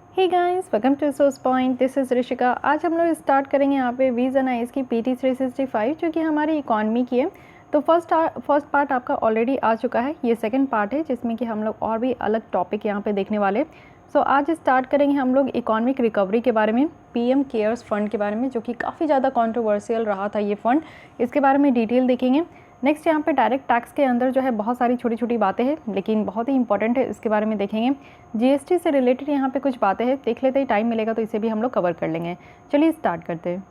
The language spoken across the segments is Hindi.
Hey guys, welcome to source point. This is Rishika. आज हम लोग स्टार्ट करेंगे यहाँ पे वीज़ एंड आईज की PT 365 जो कि हमारी इकॉनमी की है। तो फर्स्ट पार्ट आपका ऑलरेडी आ चुका है, ये सेकंड पार्ट है जिसमें कि हम लोग और भी अलग टॉपिक यहाँ पे देखने वाले। सो आज स्टार्ट करेंगे हम लोग इकोनॉमिक रिकवरी के बारे में, PM केयर्स फंड के बारे में, जो कि काफ़ी ज़्यादा कंट्रोवर्शियल रहा था ये फंड। इसके बारे में डिटेल देखेंगे। नेक्स्ट यहाँ पे डायरेक्ट टैक्स के अंदर जो है बहुत सारी छोटी छोटी बातें हैं, लेकिन बहुत ही इंपॉर्टेंट है, इसके बारे में देखेंगे। GST से रिलेटेड यहाँ पे कुछ बातें हैं, देख लेते ही टाइम मिलेगा तो इसे भी हम लोग कवर कर लेंगे। चलिए स्टार्ट करते हैं।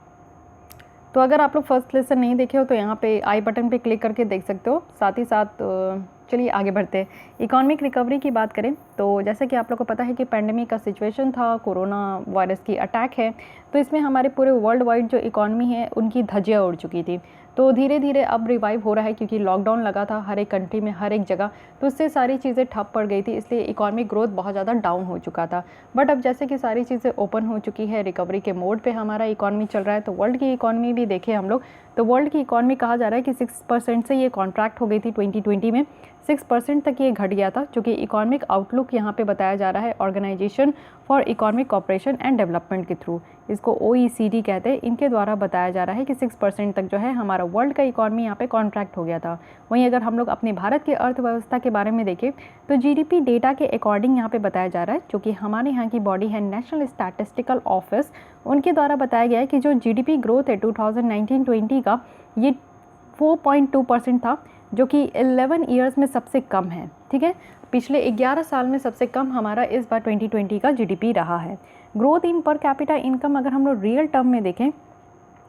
तो अगर आप लोग फर्स्ट लेसन नहीं देखे हो तो यहाँ पे आई बटन पे क्लिक करके देख सकते हो। साथ ही साथ चलिए आगे बढ़ते हैं। इकोनॉमिक रिकवरी की बात करें तो जैसा कि आप लोग को पता है कि पैंडेमिक का सिचुएशन था, कोरोना वायरस की अटैक है, तो इसमें हमारे पूरे वर्ल्ड वाइड जो इकॉनमी है उनकी धज्जियाँ उड़ चुकी थी। तो धीरे धीरे अब रिवाइव हो रहा है क्योंकि लॉकडाउन लगा था हर एक कंट्री में, हर एक जगह, तो उससे सारी चीज़ें ठप पड़ गई थी, इसलिए इकॉनमिक ग्रोथ बहुत ज़्यादा डाउन हो चुका था। बट अब जैसे कि सारी चीज़ें ओपन हो चुकी है, रिकवरी के मोड पे हमारा इकॉनमी चल रहा है। तो वर्ल्ड की इकॉनमी भी देखें हम लोग, तो वर्ल्ड की इकॉनमी कहा जा रहा है कि 6% से ये कॉन्ट्रैक्ट हो गई थी 2020 में, 6% तक ये घट गया था, जो कि इकोनॉमिक आउटलुक यहाँ पे बताया जा रहा है organisation for economic cooperation and development के थ्रू, इसको OECD कहते हैं, इनके द्वारा बताया जा रहा है कि 6% तक जो है हमारा वर्ल्ड का इकॉनमी यहाँ पे कॉन्ट्रैक्ट हो गया था। वहीं अगर हम लोग अपने भारत की अर्थव्यवस्था के बारे में देखें तो GDP डेटा के अकॉर्डिंग यहाँ पे बताया जा रहा है, जो कि हमारे यहाँ की बॉडी है नेशनल स्टैटिस्टिकल ऑफिस, उनके द्वारा बताया गया है कि जो GDP ग्रोथ है 2019-20 का ये 4.2% था, जो कि 11 ईयर्स में सबसे कम है। ठीक है, पिछले 11 साल में सबसे कम हमारा इस बार 2020 का GDP रहा है। Growth in per capita income अगर हम लोग रियल टर्म में देखें,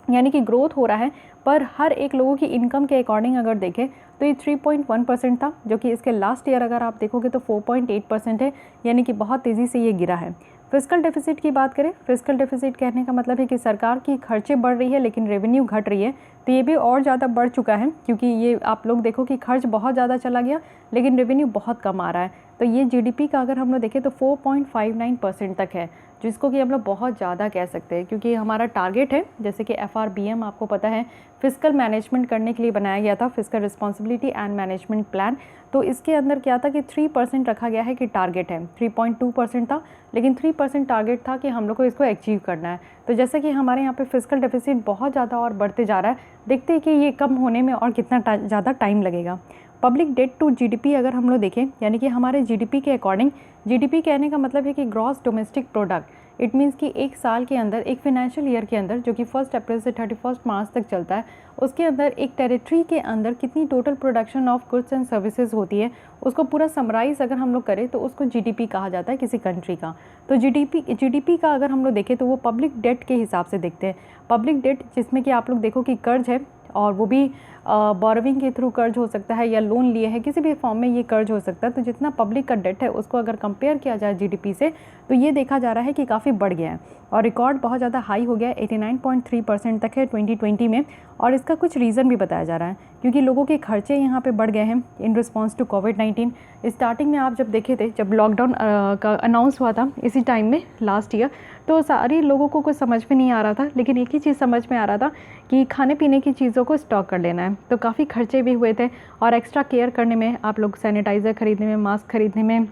यानी कि ग्रोथ हो रहा है पर हर एक लोगों की इनकम के अकॉर्डिंग अगर देखें तो ये 3.1% था, जो कि इसके लास्ट ईयर अगर आप देखोगे तो 4.8% है, यानी कि बहुत तेज़ी से ये गिरा है। फिस्कल डेफिसिट की बात करें, फिस्कल डेफिसिट कहने का मतलब है कि सरकार की खर्चे बढ़ रही है लेकिन रेवेन्यू घट रही है, तो ये भी और ज़्यादा बढ़ चुका है, क्योंकि ये आप लोग देखो कि खर्च बहुत ज़्यादा चला गया लेकिन रेवेन्यू बहुत कम आ रहा है। तो ये GDP का अगर हम लोग देखें तो 4.59% तक है, जिसको कि हम लोग बहुत ज़्यादा कह सकते हैं, क्योंकि हमारा टारगेट है, जैसे कि FRBM आपको पता है फिस्कल मैनेजमेंट करने के लिए बनाया गया था, fiscal responsibility and management plan. तो इसके अंदर क्या था कि 3% रखा गया है कि टारगेट है, 3.2% था, लेकिन 3% टारगेट था कि हम लोग को इसको अचीव करना है। तो जैसे कि हमारे यहाँ पे फिस्कल डेफिसिट बहुत ज़्यादा और बढ़ते जा रहा है, देखते हैं कि ये कम होने में और कितना ज़्यादा टाइम लगेगा। पब्लिक डेट टू GDP अगर हम लोग देखें, यानी कि हमारे GDP के अकॉर्डिंग, GDP कहने का मतलब है कि gross domestic product, it means कि एक साल के अंदर, एक फाइनेंशियल ईयर के अंदर, जो कि 1 अप्रैल से 31 मार्च तक चलता है, उसके अंदर एक टेरिटरी के अंदर कितनी total production of goods and services होती है, उसको पूरा समराइज अगर हम लोग करें तो उसको GDP कहा जाता है किसी कंट्री का। तो GDP का अगर हम लोग देखें तो वो पब्लिक डेट के हिसाब से देखते हैं। पब्लिक डेट जिसमें कि आप लोग देखो कि कर्ज है, और वो भी बोरोविंग के थ्रू कर्ज हो सकता है या लोन लिए है, किसी भी फॉर्म में ये कर्ज हो सकता है। तो जितना पब्लिक का डेट है उसको अगर कंपेयर किया जाए GDP से, तो ये देखा जा रहा है कि काफ़ी बढ़ गया है और रिकॉर्ड बहुत ज़्यादा हाई हो गया है, 89.3% तक है 2020 में। और इसका कुछ रीज़न भी बताया जा रहा है, क्योंकि लोगों के खर्चे यहाँ पे बढ़ गए हैं इन रिस्पॉन्स टू कोविड-19। स्टार्टिंग में आप जब देखे थे, जब लॉकडाउन का अनाउंस हुआ था इसी टाइम में लास्ट ईयर, तो सारे लोगों को कुछ समझ में नहीं आ रहा था, लेकिन एक ही चीज़ समझ में आ रहा था कि खाने पीने की चीज़ों को स्टॉक कर लेना है। तो काफ़ी खर्चे भी हुए थे और एक्स्ट्रा केयर करने में, आप लोग सैनिटाइज़र खरीदने में, मास्क खरीदने में,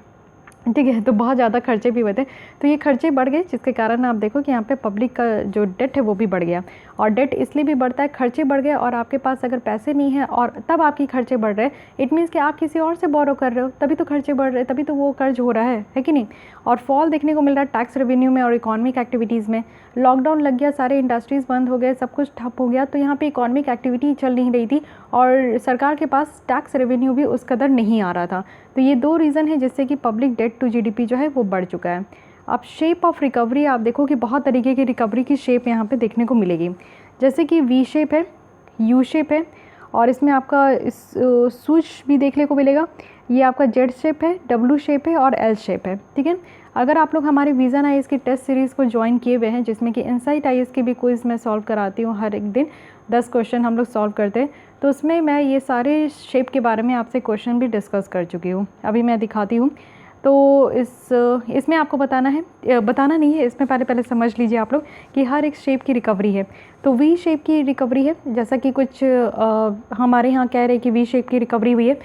ठीक है, तो बहुत ज़्यादा खर्चे भी हुए थे। तो ये खर्चे बढ़ गए, जिसके कारण आप देखो कि यहाँ पे पब्लिक का जो डेट है वो भी बढ़ गया। और डेट इसलिए भी बढ़ता है, खर्चे बढ़ गए और आपके पास अगर पैसे नहीं है और तब आपकी खर्चे बढ़ रहे हैं, इट मीन्स कि आप किसी और से बोरो कर रहे हो, तभी तो खर्चे बढ़ रहे हैं, तभी तो वो कर्ज हो रहा है कि नहीं। और फॉल देखने को मिल रहा है टैक्स रेवेन्यू में और इकोनॉमिक एक्टिविटीज़ में। लॉकडाउन लग गया, सारे इंडस्ट्रीज़ बंद हो गए, सब कुछ ठप हो गया, तो यहाँ पे इकोनॉमिक एक्टिविटी चल नहीं रही थी और सरकार के पास टैक्स रेवेन्यू भी उस कदर नहीं आ रहा था। तो ये दो रीज़न है जिससे कि पब्लिक डेट टू GDP जो है वो बढ़ चुका है। अब शेप ऑफ रिकवरी आप देखो कि बहुत तरीके की रिकवरी की शेप यहाँ पे देखने को मिलेगी, जैसे कि V शेप है, U शेप है, और इसमें आपका इस सूच भी देखने को मिलेगा। ये आपका Z शेप है, W शेप है और L शेप है। ठीक है, अगर आप लोग हमारे वीज़ा ना इसकी टेस्ट सीरीज़ को ज्वाइन किए हुए हैं, जिसमें कि इनसाइट IAS की भी क्विज़ मैं सॉल्व कराती हूँ, हर एक दिन 10 क्वेश्चन हम लोग सॉल्व करते हैं, तो उसमें मैं ये सारे शेप के बारे में आपसे क्वेश्चन भी डिस्कस कर चुकी हूँ। अभी मैं दिखाती हूँ। तो इसमें आपको बताना नहीं है, इसमें पहले समझ लीजिए आप लोग कि हर एक शेप की रिकवरी है। तो V शेप की रिकवरी है, जैसा कि कुछ हमारे यहाँ कह रहे हैं कि V शेप की रिकवरी हुई है।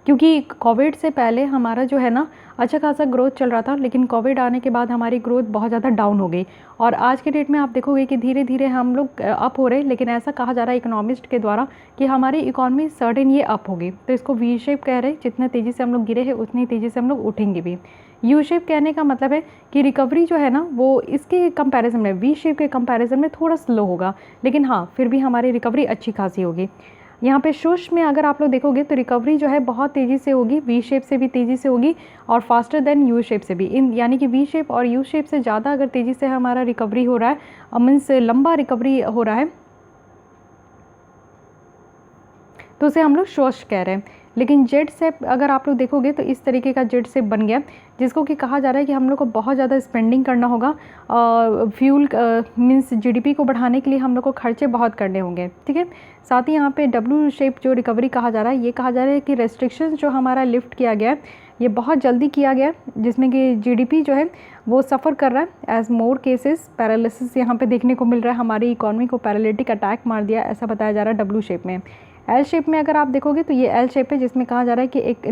क्योंकि कोविड से पहले हमारा जो है ना अच्छा खासा ग्रोथ चल रहा था, लेकिन कोविड आने के बाद हमारी ग्रोथ बहुत ज़्यादा डाउन हो गई। और आज के डेट में आप देखोगे कि धीरे धीरे हम लोग अप हो रहे हैं, लेकिन ऐसा कहा जा रहा है इकोनॉमिस्ट के द्वारा कि हमारी इकॉनमी सर्टेन ये अप होगी। तो इसको वी शेप कह रहे हैं, जितना तेज़ी से हम लोग गिरे हैं उतनी तेज़ी से हम लोग उठेंगे भी। यू शेप कहने का मतलब है कि रिकवरी जो है ना वो इसके कंपैरिजन में, वी शेप के कंपैरिजन में थोड़ा स्लो होगा, लेकिन हाँ फिर भी हमारी रिकवरी अच्छी खासी होगी। यहाँ पे शुश में अगर आप लोग देखोगे तो रिकवरी जो है बहुत तेज़ी से होगी, वी शेप से भी तेज़ी से होगी और फास्टर देन यू शेप से भी। इन यानी कि वी शेप और यू शेप से ज़्यादा अगर तेज़ी से हमारा रिकवरी हो रहा है, मीन्स लंबा रिकवरी हो रहा है, तो उसे हम लोग शोश कह रहे हैं। लेकिन जेड शेप अगर आप लोग देखोगे तो इस तरीके का जेड शेप बन गया, जिसको कि कहा जा रहा है कि हम लोग को बहुत ज़्यादा स्पेंडिंग करना होगा, फ्यूल मीन्स जीडीपी को बढ़ाने के लिए हम लोग को खर्चे बहुत करने होंगे, ठीक है। साथ ही यहाँ पे डब्ल्यू शेप जो रिकवरी कहा जा रहा है, ये कहा जा रहा है कि रेस्ट्रिक्शंस जो हमारा लिफ्ट किया गया है ये बहुत जल्दी किया गया, जिसमें कि जीडीपी जो है वो सफ़र कर रहा है एज मोर केसेस पैरालिसिस यहाँ पे देखने को मिल रहा है, हमारी इकॉनमी को पैरालिटिक अटैक मार दिया, ऐसा बताया जा रहा है डब्ल्यू शेप में। एल शेप में अगर आप देखोगे तो ये एल शेप है, जिसमें कहा जा रहा है कि एक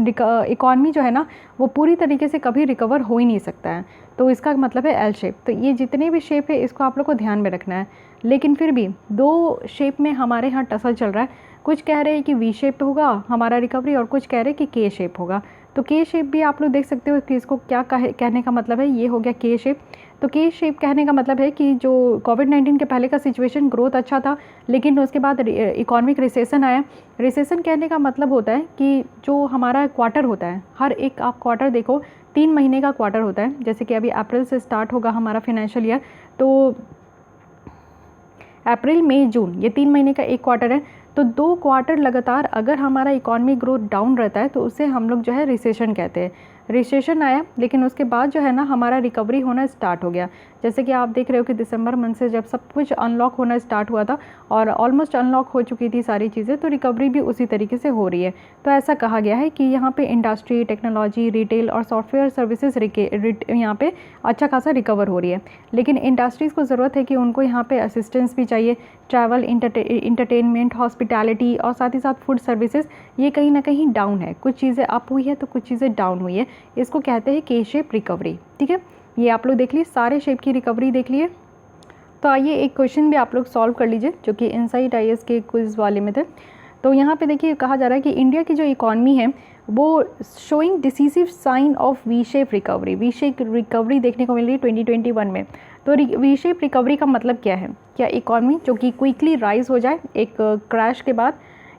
इकॉनमी जो है ना वो पूरी तरीके से कभी रिकवर हो ही नहीं सकता है, तो इसका मतलब है एल शेप। तो ये जितने भी शेप है इसको आप लोग को ध्यान में रखना है। लेकिन फिर भी दो शेप में हमारे यहाँ टसल चल रहा है, कुछ कह रहे हैं कि वी शेप होगा हमारा रिकवरी और कुछ कह रहे हैं कि के शेप होगा। तो के शेप भी आप लोग देख सकते हो कि इसको क्या कहने का मतलब है, ये हो गया के शेप। तो के शेप कहने का मतलब है कि जो कोविड-19 के पहले का सिचुएशन ग्रोथ अच्छा था, लेकिन उसके बाद इकोनॉमिक रिसेशन आया। रिसेशन कहने का मतलब होता है कि जो हमारा क्वार्टर होता है, हर एक आप क्वार्टर देखो 3 महीने का क्वार्टर होता है, जैसे कि अभी अप्रैल से स्टार्ट होगा हमारा फाइनेंशियल ईयर, तो अप्रैल मई जून ये 3 महीने का एक क्वार्टर है। तो 2 क्वार्टर लगातार अगर हमारा इकॉनमी ग्रोथ डाउन रहता है तो उसे हम लोग जो है रिसेशन कहते हैं। रिसेशन आया, लेकिन उसके बाद जो है ना हमारा रिकवरी होना स्टार्ट हो गया। जैसे कि आप देख रहे हो कि दिसंबर मंथ से जब सब कुछ अनलॉक होना स्टार्ट हुआ था और ऑलमोस्ट अनलॉक हो चुकी थी सारी चीज़ें, तो रिकवरी भी उसी तरीके से हो रही है। तो ऐसा कहा गया है कि यहाँ पे इंडस्ट्री, टेक्नोलॉजी, रिटेल और सॉफ्टवेयर सर्विसेज यहाँ पे अच्छा खासा रिकवर हो रही है। लेकिन इंडस्ट्रीज़ को ज़रूरत है कि उनको यहाँ पे असिस्टेंस भी चाहिए। ट्रैवल, इंटरटेनमेंट, हॉस्पिटैलिटी और साथ ही साथ फूड सर्विसेज, ये कहीं ना कहीं डाउन है। कुछ चीज़ें अप हुई है तो कुछ चीज़ें डाउन हुई है, इसको कहते हैं के शेप रिकवरी, ठीक है। ये आप लोग देख लीजिए, सारे शेप की रिकवरी देख लिए। तो आइए एक क्वेश्चन भी आप लोग सॉल्व कर लीजिए जो कि इनसाइट आईएएस के क्विज वाले में थे। तो यहाँ पे देखिए कहा जा रहा है कि इंडिया की जो इकॉनमी है वो showing decisive sign of V shape recovery. V shape recovery देखने को मिल रही है 2021 में। तो वी शेप रिकवरी का मतलब क्या है? क्या इकॉनमी जो कि क्विकली राइज हो जाए एक क्रैश के बाद,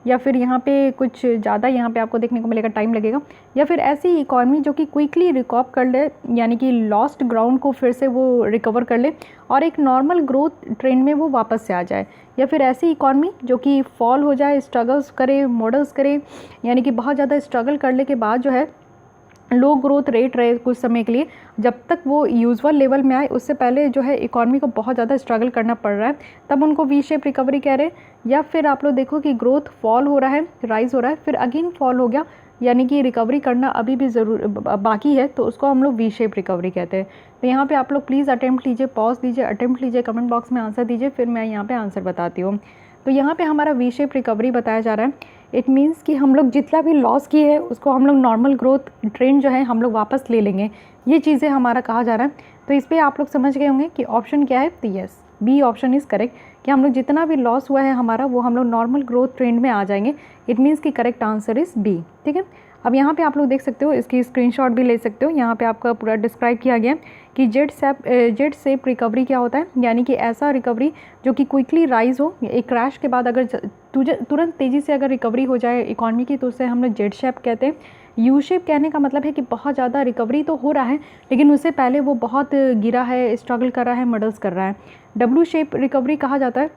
या फिर यहाँ पे कुछ ज़्यादा यहाँ पे आपको देखने को मिलेगा, टाइम लगेगा, या फिर ऐसी इकॉनमी जो कि क्विकली रिकॉप कर ले, यानी कि लॉस्ट ग्राउंड को फिर से वो रिकवर कर ले और एक नॉर्मल ग्रोथ ट्रेंड में वो वापस से आ जाए, या फिर ऐसी इकॉनमी जो कि फॉल हो जाए, स्ट्रगल्स करे, मॉडल्स करे, यानी कि बहुत ज़्यादा स्ट्रगल करने के बाद जो है लो ग्रोथ रेट रहे कुछ समय के लिए, जब तक वो यूजुअल लेवल में आए उससे पहले जो है इकॉनमी को बहुत ज़्यादा स्ट्रगल करना पड़ रहा है, तब उनको वी शेप रिकवरी कह रहे हैं। या फिर आप लोग देखो कि ग्रोथ फॉल हो रहा है, राइज हो रहा है, फिर अगेन फॉल हो गया, यानी कि रिकवरी करना अभी भी ज़रूर बाकी है, तो उसको हम लोग वी शेप रिकवरी कहते हैं। तो यहाँ पे आप लोग प्लीज़ अटेम्प्ट लीजिए, पॉज लीजिए, अटेम्प्ट लीजिए, कमेंट बॉक्स में आंसर दीजिए, फिर मैं यहाँ पे आंसर बताती हूँ। तो यहाँ पे हमारा वी शेप रिकवरी बताया जा रहा है। इट मीन्स कि हम लोग जितना भी लॉस किए हैं उसको हम लोग नॉर्मल ग्रोथ ट्रेंड जो है हम लोग वापस ले लेंगे, ये चीज़ें हमारा कहा जा रहा है। तो इस पर आप लोग समझ गए होंगे कि ऑप्शन क्या है। तो yes, B option is correct, कि हम लोग जितना भी लॉस हुआ है हमारा वो हम लोग नॉर्मल ग्रोथ ट्रेंड में आ जाएंगे। इट मीन्स कि करेक्ट आंसर इज़ बी, ठीक है। अब यहाँ पे आप लोग देख सकते हो, इसकी स्क्रीनशॉट भी ले सकते हो। यहाँ पे आपका पूरा डिस्क्राइब किया गया है कि जेड शेप रिकवरी क्या होता है, यानी कि ऐसा रिकवरी जो कि क्विकली राइज हो, एक क्रैश के बाद अगर तुरंत तेज़ी से अगर रिकवरी हो जाए इकॉनमी की, तो उसे हम लोग जेड शेप कहते हैं। यू शेप कहने का मतलब है कि बहुत ज़्यादा रिकवरी तो हो रहा है लेकिन उससे पहले वो बहुत गिरा है, स्ट्रगल कर रहा है, मॉडल्स कर रहा है। डब्ल्यू शेप रिकवरी कहा जाता है,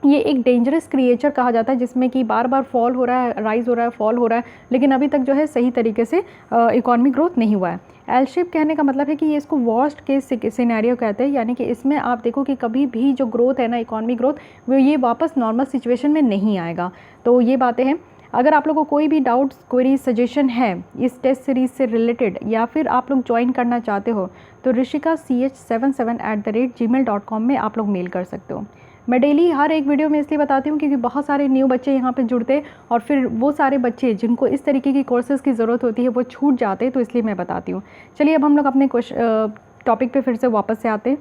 ये एक डेंजरस क्रिएचर कहा जाता है जिसमें कि बार बार फॉल हो रहा है, राइज हो रहा है, फॉल हो रहा है, लेकिन अभी तक जो है सही तरीके से इकॉनमी ग्रोथ नहीं हुआ है। एल शेप कहने का मतलब है कि ये इसको वर्स्ट केस सिनेरियो कहते हैं, यानी कि इसमें आप देखो कि कभी भी जो ग्रोथ है ना, इकॉनमी ग्रोथ, वो ये वापस नॉर्मल सिचुएशन में नहीं आएगा। तो ये बातें हैं। अगर आप लोगों को कोई भी डाउट्स, क्वेरी, सजेशन है इस टेस्ट सीरीज़ से रिलेटेड, या फिर आप लोग ज्वाइन करना चाहते हो, तो rishika.ch77@gmail.com में आप लोग मेल कर सकते हो। मैं डेली हर एक वीडियो में इसलिए बताती हूँ क्योंकि बहुत सारे न्यू बच्चे यहाँ पे जुड़ते हैं और फिर वो सारे बच्चे जिनको इस तरीके की कोर्सेज़ की ज़रूरत होती है वो छूट जाते हैं, तो इसलिए मैं बताती हूँ। चलिए अब हम लोग अपने टॉपिक पे फिर से वापस से आते हैं।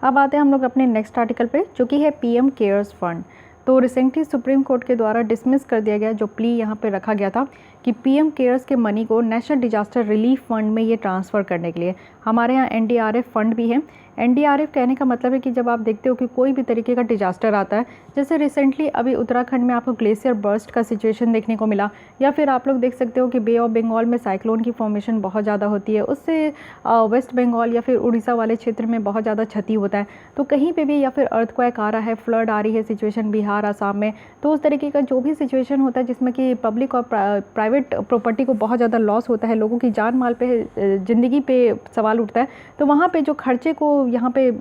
अब आते हैं हम लोग अपने नेक्स्ट आर्टिकल पे, जो कि है पीएम केयर्स फंड। तो रिसेंटली सुप्रीम कोर्ट के द्वारा डिसमिस कर दिया गया जो प्ली यहाँ पे रखा गया था कि पीएम केयर्स के मनी को नेशनल डिजास्टर रिलीफ फंड में ये ट्रांसफ़र करने के लिए। हमारे यहाँ एनडीआरएफ फंड भी है। एनडीआरएफ कहने का मतलब है कि जब आप देखते हो कि कोई भी तरीके का डिजास्टर आता है, जैसे रिसेंटली अभी उत्तराखंड में आपको ग्लेशियर बर्स्ट का सिचुएशन देखने को मिला, या फिर आप लोग देख सकते हो कि बे ऑफ बंगाल में साइक्लोन की फॉर्मेशन बहुत ज़्यादा होती है, उससे वेस्ट बंगाल या फिर उड़ीसा वाले क्षेत्र में बहुत ज़्यादा क्षति होता है। तो कहीं पे भी या फिर अर्थक्वेक आ रहा है, फ्लड आ रही है सिचुएशन बिहार आसाम में, तो उस तरीके का जो भी सिचुएशन होता है जिसमें कि पब्लिक और प्राइवेट प्रॉपर्टी को बहुत ज़्यादा लॉस होता है, लोगों की जान माल पे, ज़िंदगी पे सवाल उठता है, तो वहाँ पे जो खर्चे को यहाँ पे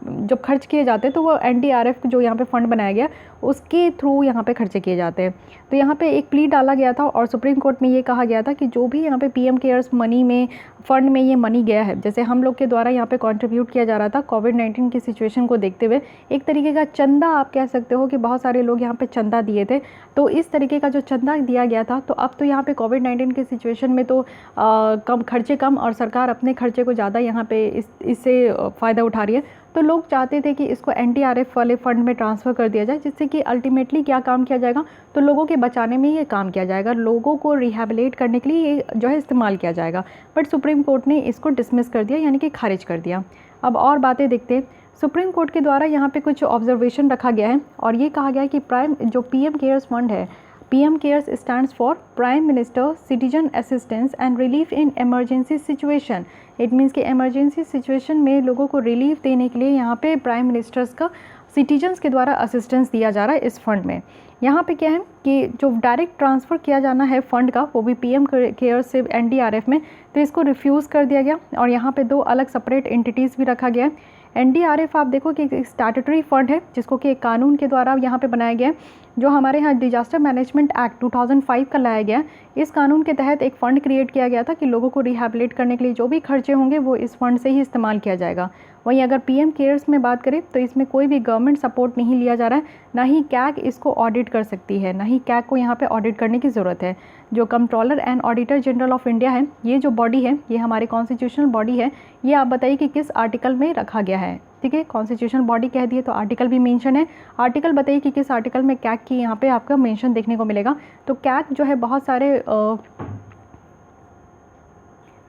जब खर्च किए जाते हैं तो वो एनडीआरएफ जो यहाँ पे फ़ंड बनाया गया उसके थ्रू यहाँ पे खर्चे किए जाते हैं। तो यहाँ पे एक प्ली डाला गया था और सुप्रीम कोर्ट में ये कहा गया था कि जो भी यहाँ पे पीएम केयर्स मनी में फ़ंड में ये मनी गया है, जैसे हम लोग के द्वारा यहाँ पे कंट्रीब्यूट किया जा रहा था कोविड-19 की सिचुएशन को देखते हुए, एक तरीके का चंदा आप कह सकते हो कि बहुत सारे लोग यहाँ पे चंदा दिए थे। तो इस तरीके का जो चंदा दिया गया था, तो अब तो यहाँ पे कोविड-19 की सिचुएशन में तो कम खर्चे कम और सरकार अपने खर्चे को ज़्यादा यहाँ पे इससे फ़ायदा उठा रही है। तो लोग चाहते थे कि इसको एनडीआरएफ वाले फ़ंड में ट्रांसफ़र कर दिया जाए, जिससे कि अल्टीमेटली क्या काम किया जाएगा, तो लोगों के बचाने में ये काम किया जाएगा, लोगों को रिहैबिलिटेट करने के लिए ये जो है इस्तेमाल किया जाएगा। बट सुप्रीम कोर्ट ने इसको डिसमिस कर दिया, यानी कि खारिज कर दिया। अब और बातें देखते हैं। सुप्रीम कोर्ट के द्वारा यहाँ पे कुछ ऑब्जर्वेशन रखा गया है और ये कहा गया है कि पीएम केयर्स फंड है, PM cares stands for prime minister citizen assistance and relief in emergency situation. It means कि इमरजेंसी सिचुएशन में लोगों को रिलीफ देने के लिए यहाँ पे प्राइम मिनिस्टर्स का सिटीजन्स के द्वारा असिस्टेंस दिया जा रहा है इस फंड में। यहाँ पे क्या है कि जो डायरेक्ट ट्रांसफ़र किया जाना है फ़ंड का, वो भी पीएम केयर्स से एनडीआरएफ में, तो इसको रिफ्यूज़ कर दिया गया और यहाँ पे दो अलग सेपरेट एंटिटीज़ भी रखा गया है। एनडीआरएफ आप देखो कि एक स्टैट्यूटरी फ़ंड है जिसको कि एक कानून के द्वारा यहाँ पे बनाया गया है, जो हमारे यहाँ डिजास्टर मैनेजमेंट एक्ट 2005 का लाया गया। इस कानून के तहत एक फ़ंड क्रिएट किया गया था कि लोगों को रिहैबिलिटेट करने के लिए जो भी खर्चे होंगे वो इस फंड से ही इस्तेमाल किया जाएगा। वहीं अगर पीएम केयर्स में बात करें तो इसमें कोई भी गवर्नमेंट सपोर्ट नहीं लिया जा रहा है, ना ही कैग इसको ऑडिट कर सकती है, ना ही कैग को यहाँ पे ऑडिट करने की ज़रूरत है। जो controller and auditor general of India है, ये जो बॉडी है, ये हमारी कॉन्स्टिट्यूशनल बॉडी है। ये आप बताइए कि किस आर्टिकल में रखा गया है। ठीक है, कॉन्स्टिट्यूशनल बॉडी कह दिए तो आर्टिकल भी मेंशन है। आर्टिकल बताइए कि किस आर्टिकल में कैग की यहाँ पे आपका मेंशन देखने को मिलेगा। तो कैग जो है बहुत सारे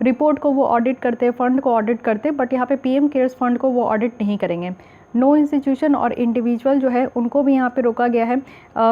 रिपोर्ट को वो ऑडिट करते हैं, फ़ंड को ऑडिट करते हैं, बट यहाँ पे पीएम केयर्स फंड को वो ऑडिट नहीं करेंगे। नो इंस्टीट्यूशन और इंडिविजुअल जो है उनको भी यहाँ पे रोका गया है।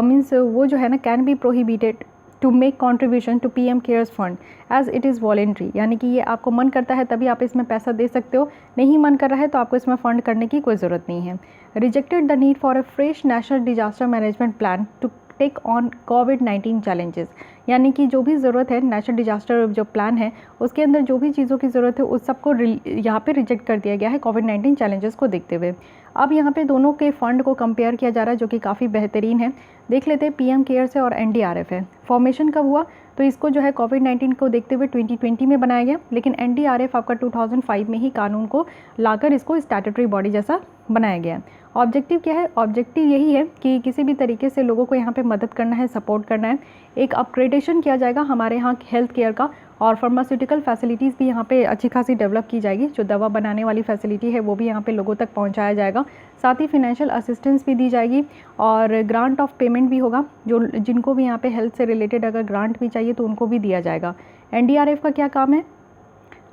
मीन्स वो जो है ना can be prohibited to make contribution to PM cares fund as it is voluntary, यानी कि ये आपको मन करता है तभी आप इसमें पैसा दे सकते हो, नहीं मन कर रहा है तो आपको इसमें फ़ंड करने की कोई ज़रूरत नहीं है। Rejected the need for a fresh national disaster management plan to take on कोविड-19 चैलेंजेस, यानी कि जो भी ज़रूरत है नेशनल डिजास्टर जो प्लान है उसके अंदर जो भी चीज़ों की ज़रूरत है उस सबको यहाँ पे रिजेक्ट कर दिया गया है कोविड-19 चैलेंजेस को देखते हुए। अब यहाँ पे दोनों के फ़ंड को कंपेयर किया जा रहा है जो कि काफ़ी बेहतरीन है। देख लेते हैं पीएम केयर्स है और एनडीआरएफ है। फॉर्मेशन कब हुआ, तो इसको जो है कोविड-19 को देखते हुए 2020 में बनाया गया, लेकिन एनडीआरएफ आपका 2005 में ही कानून को लाकर इसको स्टैट्यूटरी बॉडी जैसा बनाया गया। ऑब्जेक्टिव क्या है, ऑब्जेक्टिव यही है कि किसी भी तरीके से लोगों को यहाँ पे मदद करना है, सपोर्ट करना है। एक अपग्रेडेशन किया जाएगा हमारे यहाँ हेल्थ केयर का और फार्मास्यूटिकल फैसिलिटीज़ भी यहाँ पे अच्छी खासी डेवलप की जाएगी। जो दवा बनाने वाली फैसिलिटी है वो भी यहाँ पे लोगों तक पहुँचाया जाएगा। साथ ही फिनेंशियल असिस्टेंस भी दी जाएगी और ग्रांट ऑफ पेमेंट भी होगा, जो जिनको भी यहाँ पे हेल्थ से रिलेटेड अगर ग्रांट भी चाहिए तो उनको भी दिया जाएगा। एनडीआरएफ का क्या काम है,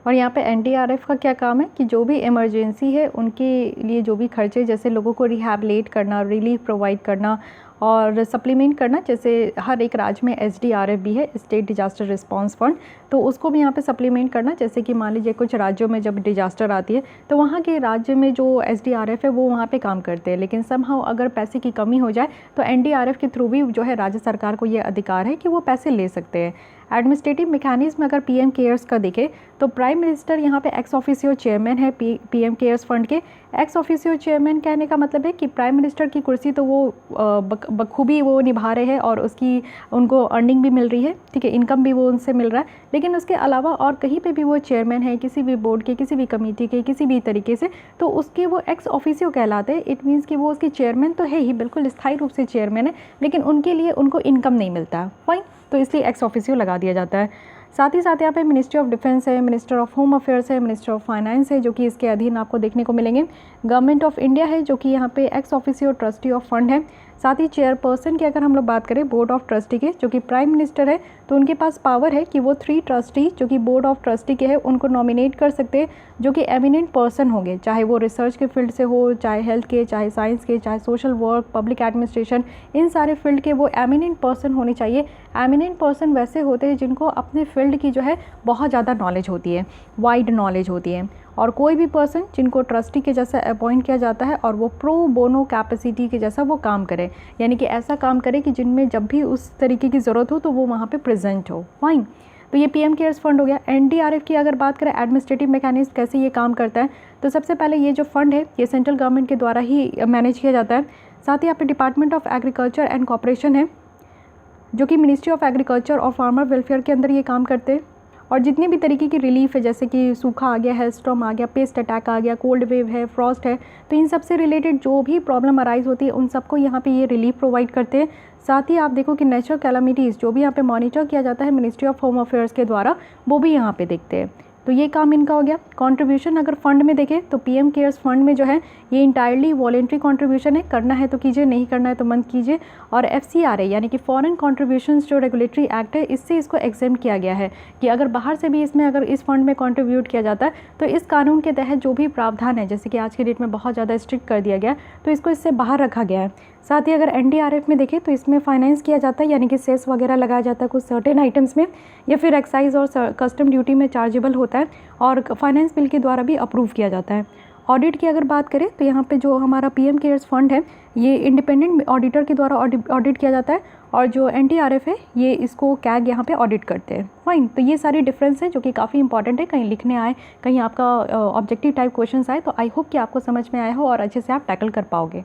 और यहाँ पे एनडीआरएफ का क्या काम है कि जो भी इमरजेंसी है उनके लिए जो भी खर्चे, जैसे लोगों को रिहैबिलिटेट करना, रिलीफ प्रोवाइड करना और सप्लीमेंट करना, जैसे हर एक राज्य में एसडीआरएफ भी है, स्टेट डिजास्टर रिस्पांस फंड, तो उसको भी यहाँ पे सप्लीमेंट करना। जैसे कि मान लीजिए कुछ राज्यों में जब डिजास्टर आती है तो वहाँ के राज्य में जो एसडीआरएफ है वो वहाँ पे काम करते हैं, लेकिन समहाउ अगर पैसे की कमी हो जाए तो एनडीआरएफ के थ्रू भी जो है राज्य सरकार को ये अधिकार है कि वो पैसे ले सकते हैं। एडमिनिस्ट्रेटिव मैकेनिज्म अगर पीएम केयर्स का देखें तो प्राइम मिनिस्टर यहाँ पे एक्स ऑफिशियो चेयरमैन है पीएम केयर्स फंड के। एक्स ऑफिशियो चेयरमैन कहने का मतलब है कि प्राइम मिनिस्टर की कुर्सी तो वो बखूबी वो निभा रहे हैं और उसकी उनको अर्निंग भी मिल रही है, ठीक है, इनकम भी वो उनसे मिल रहा है, लेकिन उसके अलावा और कहीं पे भी वो चेयरमैन है किसी भी बोर्ड के, किसी भी कमेटी के, किसी भी तरीके से, तो उसके वो एक्स ऑफिसियो कहलाते हैं। इट मीन्स कि वो उसके चेयरमैन तो है ही, बिल्कुल स्थायी रूप से चेयरमैन है, लेकिन उनके लिए उनको इनकम नहीं मिलता, फाइन, तो इसलिए एक्स ऑफिसियो लगा दिया जाता है। साथ ही साथ यहाँ पे मिनिस्ट्री ऑफ डिफेंस है, मिनिस्टर ऑफ होम अफेयर्स है, मिनिस्टर ऑफ फाइनेंस है, जो कि इसके अधीन आपको देखने को मिलेंगे। गवर्नमेंट ऑफ इंडिया है, जो कि यहाँ पे ex officio trustee of fund है। साथ ही चेयरपर्सन की अगर हम लोग बात करें बोर्ड ऑफ ट्रस्टी के, जो कि प्राइम मिनिस्टर है, तो उनके पास पावर है कि वो 3 ट्रस्टी जो कि बोर्ड ऑफ ट्रस्टी के हैं उनको नॉमिनेट कर सकते हैं, जो कि एमिनेंट पर्सन होंगे, चाहे वो रिसर्च के फील्ड से हो, चाहे हेल्थ के, चाहे साइंस के, चाहे सोशल वर्क, पब्लिक एडमिनिस्ट्रेशन, इन सारे फील्ड के वो एमिनेंट पर्सन होने चाहिए। एमिनेंट पर्सन वैसे होते हैं जिनको अपने फील्ड की जो है बहुत ज़्यादा नॉलेज होती है, वाइड नॉलेज होती है। और कोई भी पर्सन जिनको ट्रस्टी के जैसा अपॉइंट किया जाता है और वो प्रो बोनो कैपेसिटी के जैसा वो काम करे, यानी कि ऐसा काम करे कि जिनमें जब भी उस तरीके की ज़रूरत हो तो वो वहाँ पे प्रेजेंट हो, फाइन। तो ये पीएम केयर्स फंड हो गया। एनडीआरएफ की अगर बात करें एडमिनिस्ट्रेटिव मैकेनिज्म कैसे ये काम करता है, तो सबसे पहले ये जो फंड है ये सेंट्रल गवर्नमेंट के द्वारा ही मैनेज किया जाता है। साथ ही यहाँ पे department of agriculture and corporation है, जो कि मिनिस्ट्री ऑफ एग्रीकल्चर और फार्मर वेलफेयर के अंदर ये काम करते हैं। और जितने भी तरीके की रिलीफ है, जैसे कि सूखा आ गया, हेल्थ स्टॉर्म आ गया, पेस्ट अटैक आ गया, कोल्ड वेव है, फ्रॉस्ट है, तो इन सब से रिलेटेड जो भी प्रॉब्लम अराइज होती है उन सबको यहाँ पे ये रिलीफ प्रोवाइड करते हैं। साथ ही आप देखो कि नेचुरल कैलामिटीज़ जो भी यहाँ पे मॉनिटर किया जाता है मिनिस्ट्री ऑफ होम अफेयर्स के द्वारा, वो भी यहाँ पे देखते हैं। तो ये काम इनका हो गया। कंट्रीब्यूशन अगर फंड में देखें तो पीएम केयर्स फंड में जो है ये इंटायरली वॉलेंट्री कंट्रीब्यूशन है, करना है तो कीजिए, नहीं करना है तो मत कीजिए। और एफसीआरए यानी कि फॉरेन कंट्रीब्यूशंस जो रेगुलेटरी एक्ट है, इससे इसको एग्जेम्प्ट किया गया है कि अगर बाहर से भी इसमें अगर इस फंड में कंट्रीब्यूट किया जाता है तो इस कानून के तहत जो भी प्रावधान है, जैसे कि आज की डेट में बहुत ज़्यादा स्ट्रिक्ट कर दिया गया, तो इसको इससे बाहर रखा गया है। साथ ही अगर एनडीआरएफ में देखें तो इसमें फाइनेंस किया जाता है, यानी कि सेस वगैरह लगाया जाता है कुछ सर्टेन आइटम्स में, या फिर एक्साइज और कस्टम ड्यूटी में चार्जेबल होता है और फाइनेंस बिल के द्वारा भी अप्रूव किया जाता है। ऑडिट की अगर बात करें तो यहाँ पे जो हमारा पीएम केयर्स फंड है ये इंडिपेंडेंट ऑडिटर के द्वारा ऑडिट किया जाता है, और जो एनडीआरएफ है ये इसको कैग यहाँ पे ऑडिट करते हैं, फाइन। तो ये सारी डिफरेंस है जो कि काफ़ी इंपॉर्टेंट है, कहीं लिखने आए, कहीं आपका ऑब्जेक्टिव टाइप क्वेश्चन आए, तो आई होप कि आपको समझ में आया हो और अच्छे से आप टैकल कर पाओगे।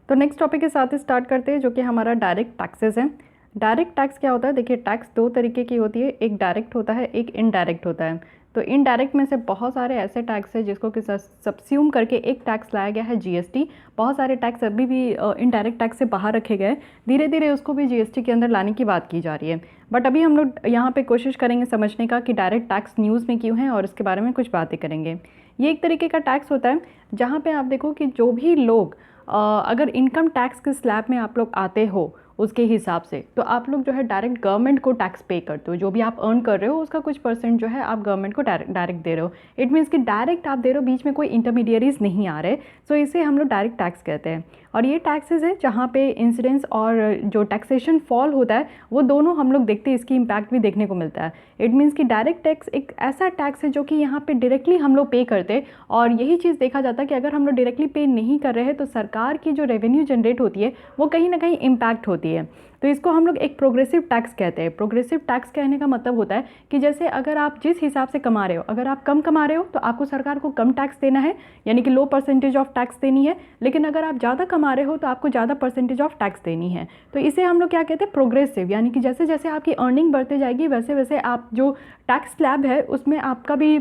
तो नेक्स्ट टॉपिक के साथ स्टार्ट करते हैं, जो कि हमारा डायरेक्ट टैक्सेस है। डायरेक्ट टैक्स क्या होता है? देखिए, टैक्स 2 तरीके की होती है, एक डायरेक्ट होता है, एक इनडायरेक्ट होता है। तो इनडायरेक्ट में से बहुत सारे ऐसे टैक्स है जिसको कि सबस्यूम करके एक टैक्स लाया गया है, जीएसटी। बहुत सारे टैक्स अभी भी इनडायरेक्ट टैक्स से बाहर रखे गए, धीरे धीरे उसको भी जीएसटी के अंदर लाने की बात की जा रही है। बट अभी हम लोग यहाँ पे कोशिश करेंगे समझने का कि डायरेक्ट टैक्स न्यूज़ में क्यों है और इसके बारे में कुछ बातें करेंगे। ये एक तरीके का टैक्स होता है जहाँ पे आप देखो कि जो भी लोग अगर इनकम टैक्स के स्लैब में आप लोग आते हो उसके हिसाब से, तो आप लोग जो है डायरेक्ट गवर्नमेंट को टैक्स पे करते हो। जो भी आप अर्न कर रहे हो उसका कुछ परसेंट जो है आप गवर्नमेंट को डायरेक्ट दे रहे हो। इट मीन्स कि डायरेक्ट आप दे रहे हो, बीच में कोई इंटरमीडियरीज नहीं आ रहे, सो इसे हम लोग डायरेक्ट टैक्स कहते हैं। और ये टैक्सेस है जहाँ पे इंसिडेंस और जो टैक्सेशन फॉल होता है वो दोनों हम लोग देखते हैं, इसकी इम्पैक्ट भी देखने को मिलता है। इट मीन्स कि डायरेक्ट टैक्स एक ऐसा टैक्स है जो कि यहाँ पे डायरेक्टली हम लोग पे करते हैं, और यही चीज़ देखा जाता है कि अगर हम लोग डायरेक्टली पे नहीं कर रहे हैं तो सरकार की जो रेवेन्यू जनरेट होती है वो कहीं ना कहीं इम्पैक्ट होती है। तो इसको हम लोग एक प्रोग्रेसिव टैक्स कहते हैं। प्रोग्रेसिव टैक्स कहने का मतलब होता है कि जैसे अगर आप जिस हिसाब से कमा रहे हो, अगर आप कम कमा रहे हो तो आपको सरकार को कम टैक्स देना है, यानी कि लो परसेंटेज ऑफ टैक्स देनी है। लेकिन अगर आप ज़्यादा कमा रहे हो तो आपको ज़्यादा परसेंटेज ऑफ टैक्स देनी है। तो इसे हम लोग क्या कहते हैं? प्रोग्रेसिव, यानी कि जैसे जैसे आपकी अर्निंग बढ़ते जाएगी वैसे वैसे आप जो टैक्स स्लैब है उसमें आपका भी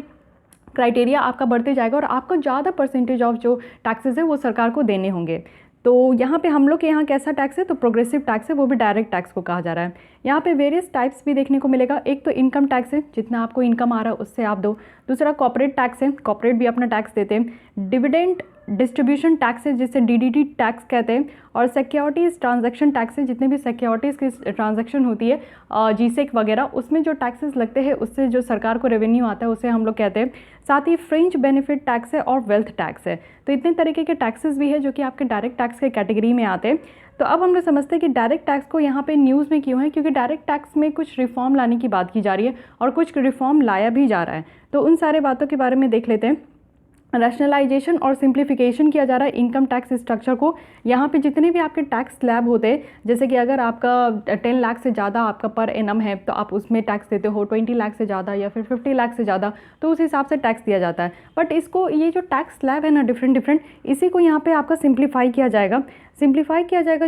क्राइटेरिया आपका बढ़ते जाएगा और आपको ज़्यादा परसेंटेज ऑफ जो टैक्सेस है वो सरकार को देने होंगे। तो यहाँ पे हम लोग के यहाँ कैसा टैक्स है? तो प्रोग्रेसिव टैक्स है, वो भी डायरेक्ट टैक्स को कहा जा रहा है। यहाँ पे वेरियस टाइप्स भी देखने को मिलेगा। एक तो इनकम टैक्स है, जितना आपको इनकम आ रहा है उससे आप दो। दूसरा कॉर्पोरेट टैक्स है, कॉर्पोरेट भी अपना टैक्स देते हैं। डिविडेंड डिस्ट्रीब्यूशन टैक्स है जिसे डीडीटी टैक्स कहते हैं। और सिक्योरिटीज़ ट्रांजैक्शन टैक्स है, जितने भी सिक्योरिटीज़ की ट्रांजैक्शन होती है जीसेक वगैरह, उसमें जो टैक्सेस लगते हैं उससे जो सरकार को रेवेन्यू आता है उसे हम लोग कहते हैं। साथ ही फ्रिंज बेनिफिट टैक्स है और वेल्थ टैक्स है। तो इतने तरीके के टैक्सेस भी है जो कि आपके डायरेक्ट टैक्स के कैटेगरी में आते हैं। तो अब हम लोग समझते हैं कि डायरेक्ट टैक्स को यहाँ पे न्यूज़ में क्यों है, क्योंकि डायरेक्ट टैक्स में कुछ रिफॉर्म लाने की बात की जा रही है और कुछ रिफॉर्म लाया भी जा रहा है। तो उन सारे बातों के बारे में देख लेते हैं। रैशनलाइजेशन और सिंप्लीफिकेशन किया जा रहा है इनकम टैक्स स्ट्रक्चर को। यहाँ पे जितने भी आपके टैक्स स्लैब होते हैं, जैसे कि अगर आपका 10 लाख से ज़्यादा आपका पर एनम है तो आप उसमें टैक्स देते हो, 20 लाख से ज़्यादा या फिर 50 लाख से ज़्यादा तो उस हिसाब से टैक्स दिया जाता है। बट इसको ये जो टैक्स स्लैब है ना डिफरेंट इसी को यहाँ पर आपका सिंप्लीफाई किया जाएगा।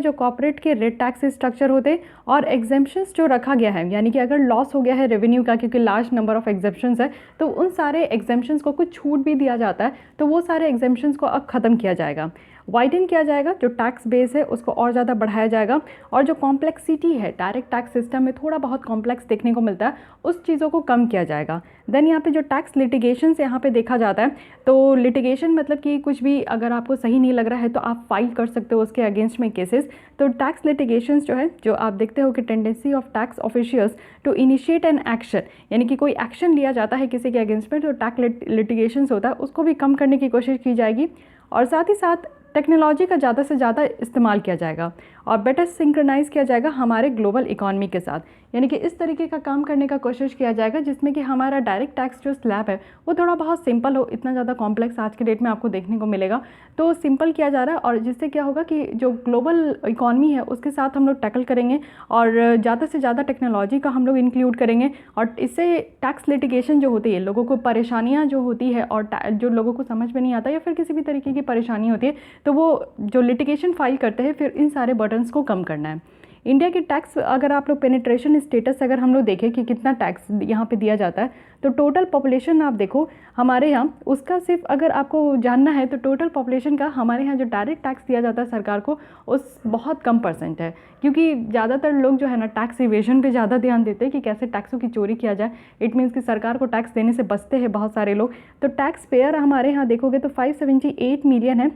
जो कॉर्पोरेट के रेट टैक्स स्ट्रक्चर होते और एग्जेम्पशंस जो रखा गया है, यानी कि अगर लॉस हो गया है रेवेन्यू का क्योंकि लार्ज नंबर ऑफ एग्जेम्पशंस है तो उन सारे एग्जेम्पशंस को कुछ छूट भी दिया जाता है, तो वो सारे एग्जेम्पशंस को अब ख़त्म किया जाएगा, वाइडन किया जाएगा। जो टैक्स बेस है उसको और ज़्यादा बढ़ाया जाएगा और जो कॉम्प्लेक्सिटी है डायरेक्ट टैक्स सिस्टम में थोड़ा बहुत कॉम्प्लेक्स देखने को मिलता है उस चीज़ों को कम किया जाएगा। देन यहाँ पे जो टैक्स लिटिगेशन से यहाँ पे देखा जाता है, तो लिटिगेशन मतलब कि कुछ भी अगर आपको सही नहीं लग रहा है तो आप फाइल कर सकते हो उसके अगेंस्ट में केसेस। तो टैक्स लिटिगेशंस जो है, जो आप देखते हो कि tendency of tax officials to initiate an action, यानी कि कोई एक्शन लिया जाता है किसी के अगेंस्ट में, जो टैक्स लिटिगेशंस होता है उसको भी कम करने की कोशिश की जाएगी। और साथ ही साथ टेक्नोलॉजी का ज़्यादा से ज़्यादा इस्तेमाल किया जाएगा और बेटर सिंक्रोनाइज किया जाएगा हमारे ग्लोबल इकॉनमी के साथ, यानी कि इस तरीके का काम करने का कोशिश किया जाएगा जिसमें कि हमारा डायरेक्ट टैक्स जो स्लैब है वो थोड़ा बहुत सिंपल हो, इतना ज़्यादा कॉम्प्लेक्स आज के डेट में आपको देखने को मिलेगा तो सिंपल किया जा रहा है। और जिससे क्या होगा कि जो ग्लोबल इकॉनमी है उसके साथ हम लोग टैकल करेंगे और ज़्यादा से ज़्यादा टेक्नोलॉजी का हम लोग इंक्लूड करेंगे और इससे टैक्स लिटिगेशन जो होती है, लोगों को परेशानियाँ जो होती है और जो लोगों को समझ में नहीं आता या फिर किसी भी तरीके की परेशानी होती है तो वो जो लिटिगेशन फाइल करते हैं फिर इन सारे बर्डन्स को कम करना है। इंडिया की टैक्स अगर आप लोग पेनिट्रेशन स्टेटस अगर हम लोग देखें कि कितना टैक्स यहाँ पे दिया जाता है तो टोटल पॉपुलेशन आप देखो हमारे यहाँ, उसका सिर्फ अगर आपको जानना है तो टोटल पॉपुलेशन का हमारे यहाँ जो डायरेक्ट टैक्स दिया जाता है सरकार को उस बहुत कम परसेंट है, क्योंकि ज़्यादातर लोग जो है ना टैक्स इवेजन पे ज़्यादा ध्यान देते हैं कि कैसे टैक्सों की चोरी किया जाए। इट मीन्स कि सरकार को टैक्स देने से बचते हैं बहुत सारे लोग। तो टैक्स पेयर हमारे यहाँ देखोगे तो 578 मिलियन है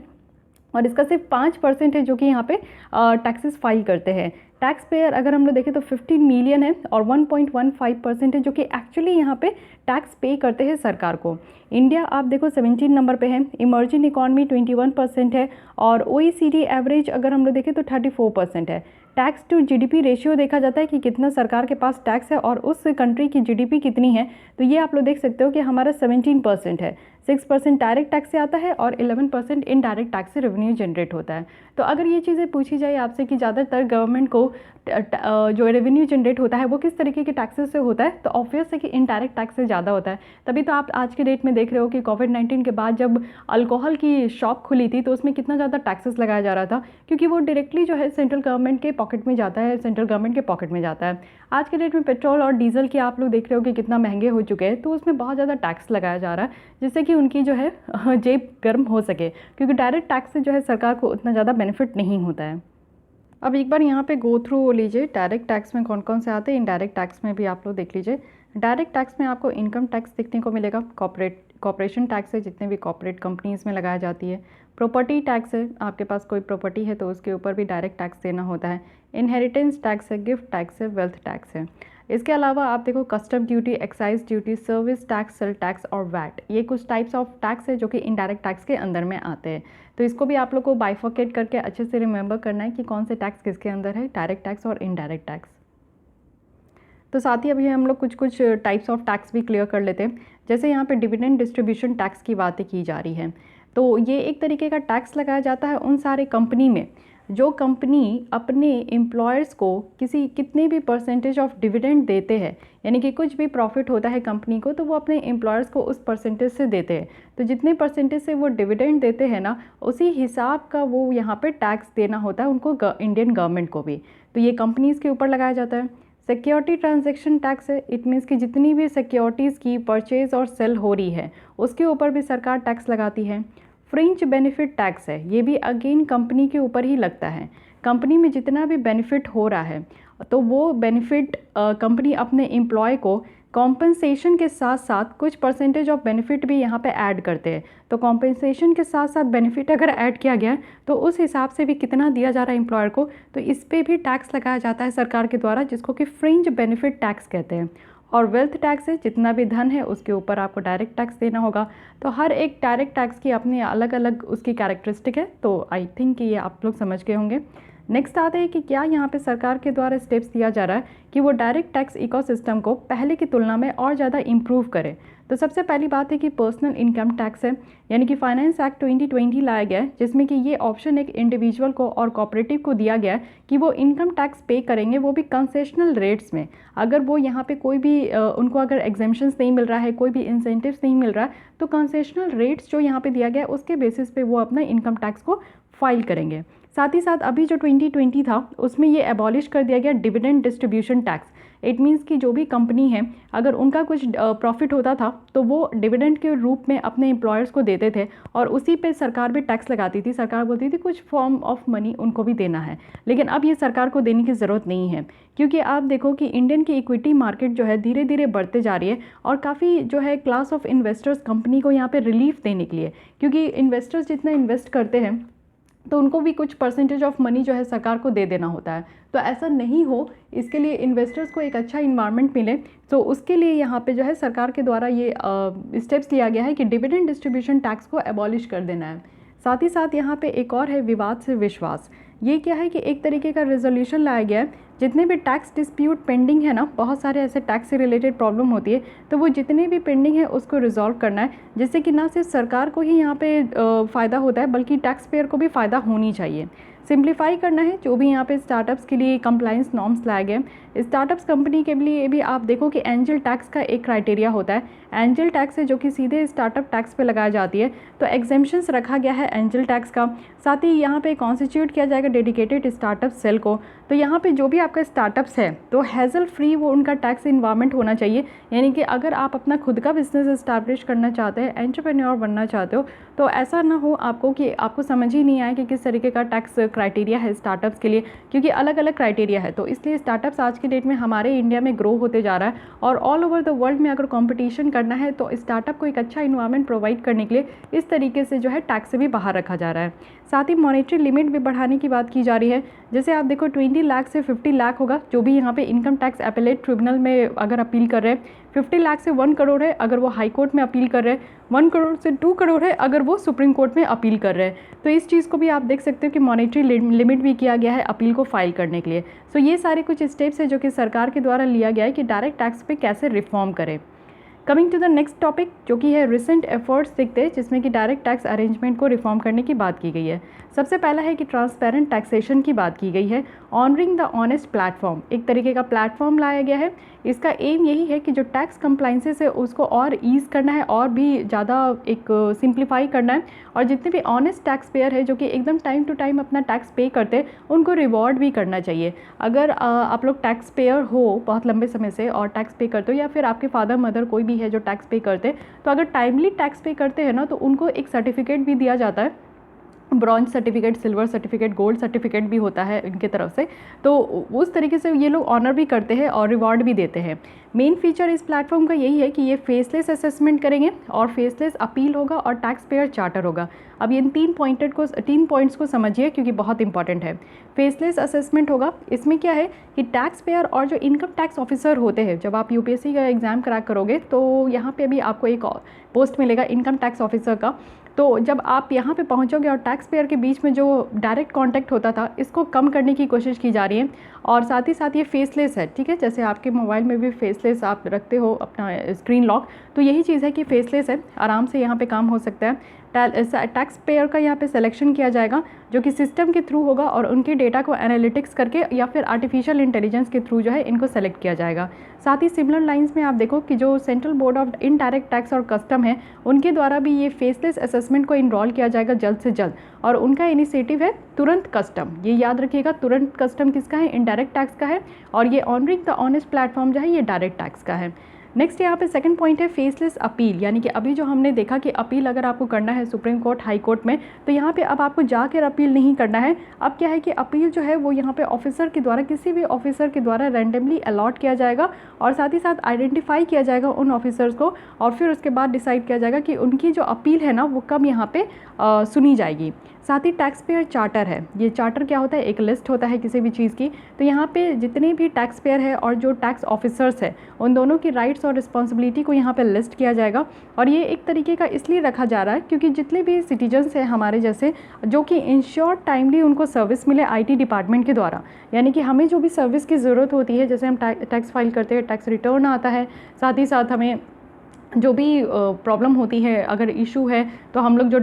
और इसका सिर्फ 5% है जो कि यहाँ पे टैक्सेस फाइल करते हैं। टैक्स पेयर अगर हम लोग देखें तो 15 मिलियन है और 1.15% है जो कि एक्चुअली यहाँ पे टैक्स पे करते हैं सरकार को। इंडिया आप देखो 17 नंबर पे है, इमर्जिंग इकॉनमी 21% है और OECD एवरेज अगर हम लोग देखें तो 34% है। टैक्स टू जीडीपी रेशियो देखा जाता है कि कितना सरकार के पास टैक्स है और उस कंट्री की जीडीपी कितनी है, तो ये आप लोग देख सकते हो कि हमारा 17% है। 6% डायरेक्ट टैक्स से आता है और 11% इनडायरेक्ट टैक्स से रेवेन्यू जनरेट होता है। तो अगर ये चीज़ें पूछी जाए आपसे कि ज़्यादातर गवर्नमेंट को जो रेवेन्यू जनरेट होता है वो किस तरीके के टैक्सेस से होता है, तो ऑब्वियस है कि इनडायरेक्ट टैक्स से ज़्यादा होता है। तभी तो आप आज के डेट में देख रहे हो कि कोविड-19 के बाद जब अल्कोहल की शॉप खुली थी तो उसमें कितना ज़्यादा टैक्सेस लगाया जा रहा था, क्योंकि वो डायरेक्टली जो है सेंट्रल गवर्नमेंट के पॉकेट में जाता है, सेंट्रल गवर्नमेंट के पॉकेट में जाता है। आज के डेट में पेट्रोल और डीजल के आप लोग देख रहे हो कि कितना महंगे हो चुके हैं, तो उसमें बहुत ज़्यादा टैक्स लगाया जा रहा है जिससे कि उनकी जो है जेब गर्म हो सके, क्योंकि डायरेक्ट टैक्स से जो है सरकार को उतना ज़्यादा बेनिफिट नहीं होता है। अब एक बार यहाँ पे गो थ्रू हो लीजिए डायरेक्ट टैक्स में कौन कौन से आते हैं, इनडायरेक्ट टैक्स में भी आप लोग देख लीजिए। डायरेक्ट टैक्स में आपको इनकम टैक्स देखने को मिलेगा, कॉर्पोरेशन टैक्स है जितने भी कॉर्पोरेट कंपनीज में लगाया जाती है, प्रॉपर्टी टैक्स है, आपके पास कोई प्रॉपर्टी है तो उसके ऊपर भी डायरेक्ट टैक्स देना होता है, इनहेरिटेंस टैक्स है, गिफ्ट टैक्स है, वेल्थ टैक्स है। इसके अलावा आप देखो custom duty, excise duty, service tax, sale tax और वैट, ये कुछ टाइप्स ऑफ टैक्स है जो कि इनडायरेक्ट टैक्स के अंदर में आते हैं। तो इसको भी आप लोग को बाइफर्केट करके अच्छे से रिमेंबर करना है कि कौन से टैक्स किसके अंदर है, डायरेक्ट टैक्स और इनडायरेक्ट टैक्स। तो साथ ही अभी हम लोग कुछ टाइप्स ऑफ टैक्स भी क्लियर कर लेते हैं। जैसे यहाँ पे डिविडेंड डिस्ट्रीब्यूशन टैक्स की बातें की जा रही है, तो ये एक तरीके का टैक्स लगाया जाता है उन सारे कंपनी में जो कंपनी अपने एम्प्लॉयर्स को कितने भी परसेंटेज ऑफ डिविडेंड देते हैं, यानी कि कुछ भी प्रॉफिट होता है कंपनी को तो वो अपने एम्प्लॉयर्स को उस परसेंटेज से देते हैं। तो जितने परसेंटेज से वो डिविडेंड देते हैं ना, उसी हिसाब का वो यहाँ पे टैक्स देना होता है उनको, इंडियन गवर्नमेंट को भी। तो ये कंपनीज़ के ऊपर लगाया जाता है। सिक्योरिटी ट्रांजैक्शन टैक्स है, इट मीन्स कि जितनी भी सिक्योरिटीज़ की परचेज और सेल हो रही है उसके ऊपर भी सरकार टैक्स लगाती है। फ्रिंज बेनिफिट टैक्स है, ये भी अगेन कंपनी के ऊपर ही लगता है। कंपनी में जितना भी बेनिफिट हो रहा है तो वो बेनिफिट कंपनी अपने एम्प्लॉय को कॉम्पेंसेशन के साथ साथ कुछ परसेंटेज ऑफ बेनिफिट भी यहाँ पे ऐड करते हैं। तो कॉम्पेंसेशन के साथ साथ बेनिफिट अगर ऐड किया गया तो उस हिसाब से भी कितना दिया जा रहा है एम्प्लॉयर को, तो इस पर भी टैक्स लगाया जाता है सरकार के द्वारा, जिसको कि फ्रिंज बेनिफिट टैक्स कहते हैं। और वेल्थ टैक्स है, जितना भी धन है उसके ऊपर आपको डायरेक्ट टैक्स देना होगा। तो हर एक डायरेक्ट टैक्स की अपनी अलग अलग उसकी कैरेक्टरिस्टिक है, तो आई थिंक कि ये आप लोग समझ गए होंगे। नेक्स्ट आते हैं कि क्या यहाँ पे सरकार के द्वारा स्टेप्स दिया जा रहा है कि वो डायरेक्ट टैक्स इकोसिस्टम को पहले की तुलना में और ज़्यादा इम्प्रूव करे। तो सबसे पहली बात है कि पर्सनल इनकम टैक्स है, यानी कि फाइनेंस एक्ट 2020 लाया गया है, जिसमें कि ये ऑप्शन एक इंडिविजुअल को और कोऑपरेटिव को दिया गया है कि वो इनकम टैक्स पे करेंगे, वो भी कंसेशनल रेट्स में। अगर वो यहाँ पे कोई भी उनको अगर एग्जेम्पशंस नहीं मिल रहा है, कोई भी इंसेंटिव्स नहीं मिल रहा है, तो कंसेशनल रेट्स जो यहाँ पे दिया गया है उसके बेसिस पे वो अपना इनकम टैक्स को फाइल करेंगे। साथ ही साथ अभी जो 2020 था उसमें ये एबॉलिश कर दिया गया dividend distribution tax. It means कि जो भी कंपनी है अगर उनका कुछ प्रॉफिट होता था तो वो डिविडेंड के रूप में अपने एम्प्लॉयर्स को देते थे और उसी पे सरकार भी टैक्स लगाती थी। सरकार बोलती थी कुछ फॉर्म ऑफ मनी उनको भी देना है, लेकिन अब ये सरकार को देने की ज़रूरत नहीं है, क्योंकि आप देखो कि इंडियन की इक्विटी मार्केट जो है धीरे धीरे बढ़ते जा रही है और काफ़ी जो है क्लास ऑफ इन्वेस्टर्स कंपनी को यहाँ पे रिलीफ देने के लिए, क्योंकि इन्वेस्टर्स जितना इन्वेस्ट करते हैं तो उनको भी कुछ परसेंटेज ऑफ मनी जो है सरकार को दे देना होता है। तो ऐसा नहीं हो, इसके लिए इन्वेस्टर्स को एक अच्छा इन्वायरमेंट मिले, तो उसके लिए यहाँ पे जो है सरकार के द्वारा ये स्टेप्स लिया गया है कि डिविडेंड डिस्ट्रीब्यूशन टैक्स को एबॉलिश कर देना है। साथ ही साथ यहाँ पे एक और है विवाद से विश्वास। ये क्या है कि एक तरीके का रेजोल्यूशन लाया गया है, जितने भी टैक्स डिस्प्यूट पेंडिंग है ना, बहुत सारे ऐसे टैक्स से रिलेटेड प्रॉब्लम होती है, तो वो जितने भी पेंडिंग है उसको रिजॉल्व करना है, जिससे कि ना सिर्फ सरकार को ही यहाँ पे फ़ायदा होता है बल्कि टैक्स पेयर को भी फ़ायदा होनी चाहिए। सिंप्लीफाई करना है जो भी यहाँ पे स्टार्टअप्स के लिए कंप्लाइंस नॉर्म्स लाए गए। स्टार्टअप्स कंपनी के लिए भी आप देखो कि एंजल टैक्स का एक क्राइटेरिया होता है। एंजल टैक्स है जो कि सीधे स्टार्टअप टैक्स पे लगाई जाती है, तो एग्जेम्पशंस रखा गया है एंजल टैक्स का। साथ ही यहाँ पे कॉन्स्टिट्यूट किया जाएगा डेडिकेटेड स्टार्टअप सेल को। तो यहाँ पे जो भी आपका स्टार्टअप्स है तो हैज़ल फ्री वो उनका टैक्स इन्वायरमेंट होना चाहिए, यानी कि अगर आप अपना खुद का बिजनेस इस्टेब्लिश करना चाहते हैं, एंटरप्रेन्योर बनना चाहते हो, तो ऐसा ना हो आपको कि आपको समझ ही नहीं आए कि किस तरीके का टैक्स क्राइटेरिया है स्टार्टअप्स के लिए, क्योंकि अलग अलग क्राइटेरिया है। तो इसलिए स्टार्टअप्स आज की डेट में हमारे इंडिया में ग्रो होते जा रहा है और ऑल ओवर द वर्ल्ड में अगर कंपटीशन करना है तो स्टार्टअप को एक अच्छा इन्वायरमेंट प्रोवाइड करने के लिए इस तरीके से जो है टैक्स से भी बाहर रखा जा रहा है। साथ ही मॉनेटरी लिमिट भी बढ़ाने की बात की जा रही है। जैसे आप देखो 20 लाख से 50 लाख होगा जो भी यहाँ पे इनकम टैक्स अपीलेट ट्रिब्यूनल में अगर अपील कर रहे हैं। 50 लाख से 1 करोड़ है अगर वो हाई कोर्ट में अपील कर रहे हैं। 1 करोड़ से 2 करोड़ है अगर वो सुप्रीम कोर्ट में अपील कर रहे हैं। तो इस चीज़ को भी आप देख सकते हो कि मॉनेटरी लिमिट भी किया गया है अपील को फाइल करने के लिए। सो ये सारे कुछ स्टेप्स है जो कि सरकार के द्वारा लिया गया है कि डायरेक्ट टैक्स पे कैसे रिफॉर्म करें। Coming to the next topic जो कि है रिसेंट एफर्ट्स दिखते हैं जिसमें कि डायरेक्ट टैक्स अरेंजमेंट को रिफॉर्म करने की बात की गई है। सबसे पहला है कि ट्रांसपेरेंट टैक्सेशन की बात की गई है। ऑनरिंग द ऑनेस्ट प्लेटफॉर्म, एक तरीके का प्लेटफॉर्म लाया गया है। इसका एम यही है कि जो टैक्स कंप्लाइंसेस है उसको और ईज़ करना है और भी ज़्यादा एक सिंप्लीफाई करना है, और जितने भी ऑनेस्ट टैक्स पेयर है जो कि एकदम टाइम टू टाइम अपना टैक्स पे करते हैं उनको रिवॉर्ड भी करना चाहिए। अगर आप लोग टैक्स पेयर हो बहुत लंबे समय से और टैक्स पे करते हो, या फिर आपके फादर मदर कोई भी है जो टैक्स पे करते हैं, तो अगर टाइमली टैक्स पे करते हैं ना तो उनको एक सर्टिफिकेट भी दिया जाता है। Bronze certificate, silver certificate, gold certificate भी होता है इनके तरफ से। तो उस तरीके से ये लोग ऑनर भी करते हैं और रिवॉर्ड भी देते हैं। मेन फीचर इस प्लेटफॉर्म का यही है कि ये फेसलेस असेसमेंट करेंगे और फेसलेस अपील होगा और टैक्स पेयर चार्टर होगा। अब ये 3 पॉइंट्स को समझिए क्योंकि बहुत इंपॉर्टेंट है। फेसलेस असेसमेंट होगा, इसमें क्या है कि टैक्स पेयर और जो इनकम टैक्स ऑफिसर होते हैं, जब आप यूपीएससी का एग्ज़ाम क्रैक करोगे तो यहाँ पे भी आपको एक पोस्ट मिलेगा इनकम टैक्स ऑफिसर का। तो जब आप यहाँ पे पहुँचोगे और टैक्स पेयर के बीच में जो डायरेक्ट कांटेक्ट होता था इसको कम करने की कोशिश की जा रही है। और साथ ही साथ ये फेसलेस है, ठीक है, जैसे आपके मोबाइल में भी फेसलेस आप रखते हो अपना स्क्रीन लॉक, तो यही चीज़ है कि फेसलेस है, आराम से यहाँ पे काम हो सकता है। टैक्स पेयर का यहाँ पे सिलेक्शन किया जाएगा जो कि सिस्टम के थ्रू होगा और उनके डेटा को एनालिटिक्स करके या फिर आर्टिफिशियल इंटेलिजेंस के थ्रू जो है इनको सेलेक्ट किया जाएगा। साथ ही सिमिलर लाइंस में आप देखो कि जो central board of indirect tax और कस्टम है उनके द्वारा भी ये फेसलेस असेसमेंट को इनरोल किया जाएगा जल्द से जल्द, और उनका इनिशिएटिव है तुरंत कस्टम। ये याद रखिएगा, तुरंत कस्टम किसका है? इनडायरेक्ट टैक्स का है, और ये ऑनरिंग द ऑनेस्ट प्लेटफॉर्म जो है ये डायरेक्ट टैक्स का है। नेक्स्ट यहाँ पे सेकंड पॉइंट है फेसलेस अपील, यानी कि अभी जो हमने देखा कि अपील अगर आपको करना है सुप्रीम कोर्ट, हाई कोर्ट में, तो यहाँ पे अब आपको जाकर अपील नहीं करना है। अब क्या है कि अपील जो है वो यहाँ पे ऑफिसर के द्वारा, किसी भी ऑफिसर के द्वारा रैंडमली अलॉट किया जाएगा और साथ ही साथ आइडेंटिफाई किया जाएगा उन ऑफिसर्स को, और फिर उसके बाद डिसाइड किया जाएगा कि उनकी जो अपील है ना वो कब यहाँ पे सुनी जाएगी। साथ ही टैक्स पेयर चार्टर है। ये चार्टर क्या होता है? एक लिस्ट होता है किसी भी चीज़ की। तो यहाँ पे जितने भी टैक्स पेयर है और जो टैक्स ऑफिसर्स है उन दोनों की राइट्स और रिस्पॉन्सिबिलिटी को यहाँ पे लिस्ट किया जाएगा। और ये एक तरीके का इसलिए रखा जा रहा है क्योंकि जितने भी सिटीजन्स हैं हमारे जैसे, जो कि इंश्योर टाइमली उनको सर्विस मिले IT डिपार्टमेंट के द्वारा, यानी कि हमें जो भी सर्विस की ज़रूरत होती है, जैसे हम टैक्स फाइल करते हैं, टैक्स रिटर्न आता है, साथ ही साथ हमें जो भी प्रॉब्लम होती है, अगर इशू है, तो हम लोग जो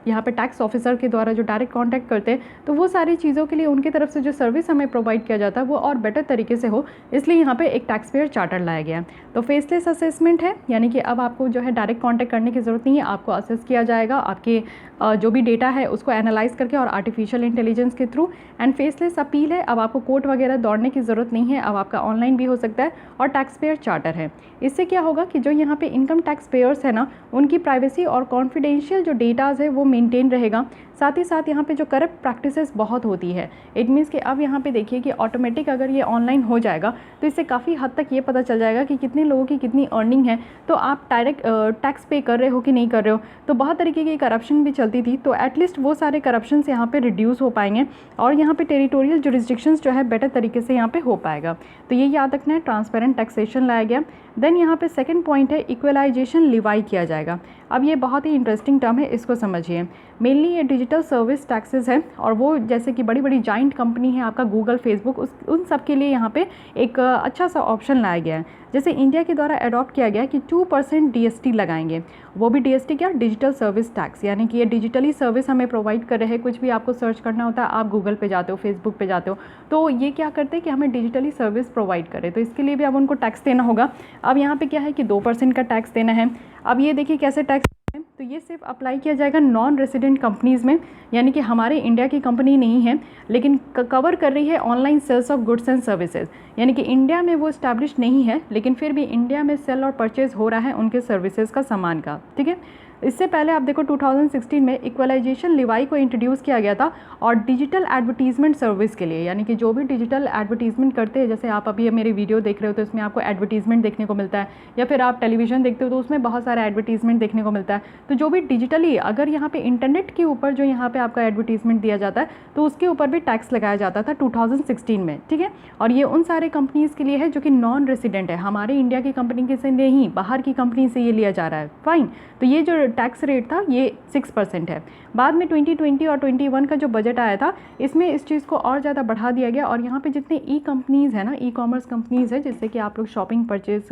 यहाँ पे टैक्स ऑफिसर के द्वारा जो डायरेक्ट कांटेक्ट करते हैं, तो वो सारी चीज़ों के लिए उनकी तरफ से जो सर्विस हमें प्रोवाइड किया जाता है वो और बेटर तरीके से हो, इसलिए यहाँ पे एक टैक्स पेयर चार्टर लाया गया है। तो फेसलेस असेसमेंट है, यानी कि अब आपको जो है डायरेक्ट कॉन्टैक्ट करने की ज़रूरत नहीं है, आपको असेस किया जाएगा आपके जो भी डेटा है उसको एनालाइज करके और आर्टिफिशियल इंटेलिजेंस के थ्रू। एंड फेसलेस अपील है, अब आपको कोर्ट वगैरह दौड़ने की ज़रूरत नहीं है, अब आपका ऑनलाइन भी हो सकता है। और टैक्स पेयर चार्टर है, इससे क्या होगा कि जो यहाँ पे इनकम टैक्स पेयर्स है ना, उनकी प्राइवेसी और कॉन्फिडेंशियल जो डेटाज है वो मेंटेन रहेगा। साथ ही साथ यहाँ पे जो करप्ट प्रैक्टिसेस बहुत होती है, इट मीन्स कि अब यहाँ पे देखिए कि ऑटोमेटिक अगर ये ऑनलाइन हो जाएगा तो इससे काफ़ी हद तक ये पता चल जाएगा कि कितने लोगों की कितनी अर्निंग है, तो आप डायरेक्ट टैक्स पे कर रहे हो कि नहीं कर रहे हो। तो बहुत तरीके की करप्शन भी चलती थी, तो एटलीस्ट वो सारे करप्शंस यहाँ पे रिड्यूस हो पाएंगे और यहाँ पे टेरिटोरियल जुरिस्डिक्शंस जो है बेटर तरीके से यहाँ पे हो पाएगा। तो ये याद रखना है, ट्रांसपेरेंट टैक्सेशन लाया गया। देन यहाँ पे सेकंड पॉइंट है, इक्वलाइजेशन लिवाई किया जाएगा। अब ये बहुत ही इंटरेस्टिंग टर्म है, इसको समझिए। मेनली ये डिजिटल सर्विस टैक्सेस है, और वो जैसे कि बड़ी बड़ी जाइंट कंपनी है आपका गूगल, फेसबुक, उन सब के लिए यहाँ पे एक अच्छा सा ऑप्शन लाया गया है। जैसे इंडिया के द्वारा अडॉप्ट किया गया है कि 2% DST लगाएंगे, वो भी DST क्या, डिजिटल सर्विस टैक्स, यानी कि ये डिजिटली सर्विस हमें प्रोवाइड कर रहे हैं। कुछ भी आपको सर्च करना होता है, आप गूगल पे जाते हो, फेसबुक पे जाते हो, तो ये क्या करते हैं कि हमें डिजिटली सर्विस प्रोवाइड करें, तो इसके लिए भी अब उनको टैक्स देना होगा। अब यहाँ पे क्या है कि 2% का टैक्स देना है। अब ये देखिए कैसे टैक्स, तो ये सिर्फ अप्लाई किया जाएगा नॉन रेसिडेंट कंपनीज़ में, यानी कि हमारे इंडिया की कंपनी नहीं है लेकिन कवर कर रही है online sales of goods and services, यानी कि इंडिया में वो इस्टेब्लिश नहीं है लेकिन फिर भी इंडिया में सेल और परचेज हो रहा है उनके सर्विसेज का, सामान का, ठीक है। इससे पहले आप देखो 2016 में इक्वलाइजेशन लिवाई को इंट्रोड्यूस किया गया था, और डिजिटल एडवर्टीजमेंट सर्विस के लिए, यानी कि जो भी डिजिटल एडवर्टीजमेंट करते हैं, जैसे आप अभी मेरे वीडियो देख रहे हो तो इसमें आपको एडवर्टीजमेंट देखने को मिलता है, या फिर आप टेलीविज़न देखते हो तो उसमें बहुत सारा एडवर्टीजमेंट देखने को मिलता है। तो जो भी डिजिटली, अगर यहाँ पे इंटरनेट के ऊपर जो यहाँ पे आपका एडवर्टीजमेंट दिया जाता है तो उसके ऊपर भी टैक्स लगाया जाता था 2016 में, ठीक है। और ये उन सारे कंपनीज़ के लिए है जो कि नॉन रेसिडेंट है, हमारे इंडिया की कंपनी के से नहीं, बाहर की कंपनी से ये लिया जा रहा है, फाइन। तो ये जो टैक्स रेट था ये 6% है। बाद में 2020 और 21 का जो बजट आया था, इसमें इस चीज़ को और ज़्यादा बढ़ा दिया गया, और यहाँ पे जितने ई कंपनीज़ है ना, ई कॉमर्स कंपनीज़ है, जिससे कि आप लोग शॉपिंग परचेज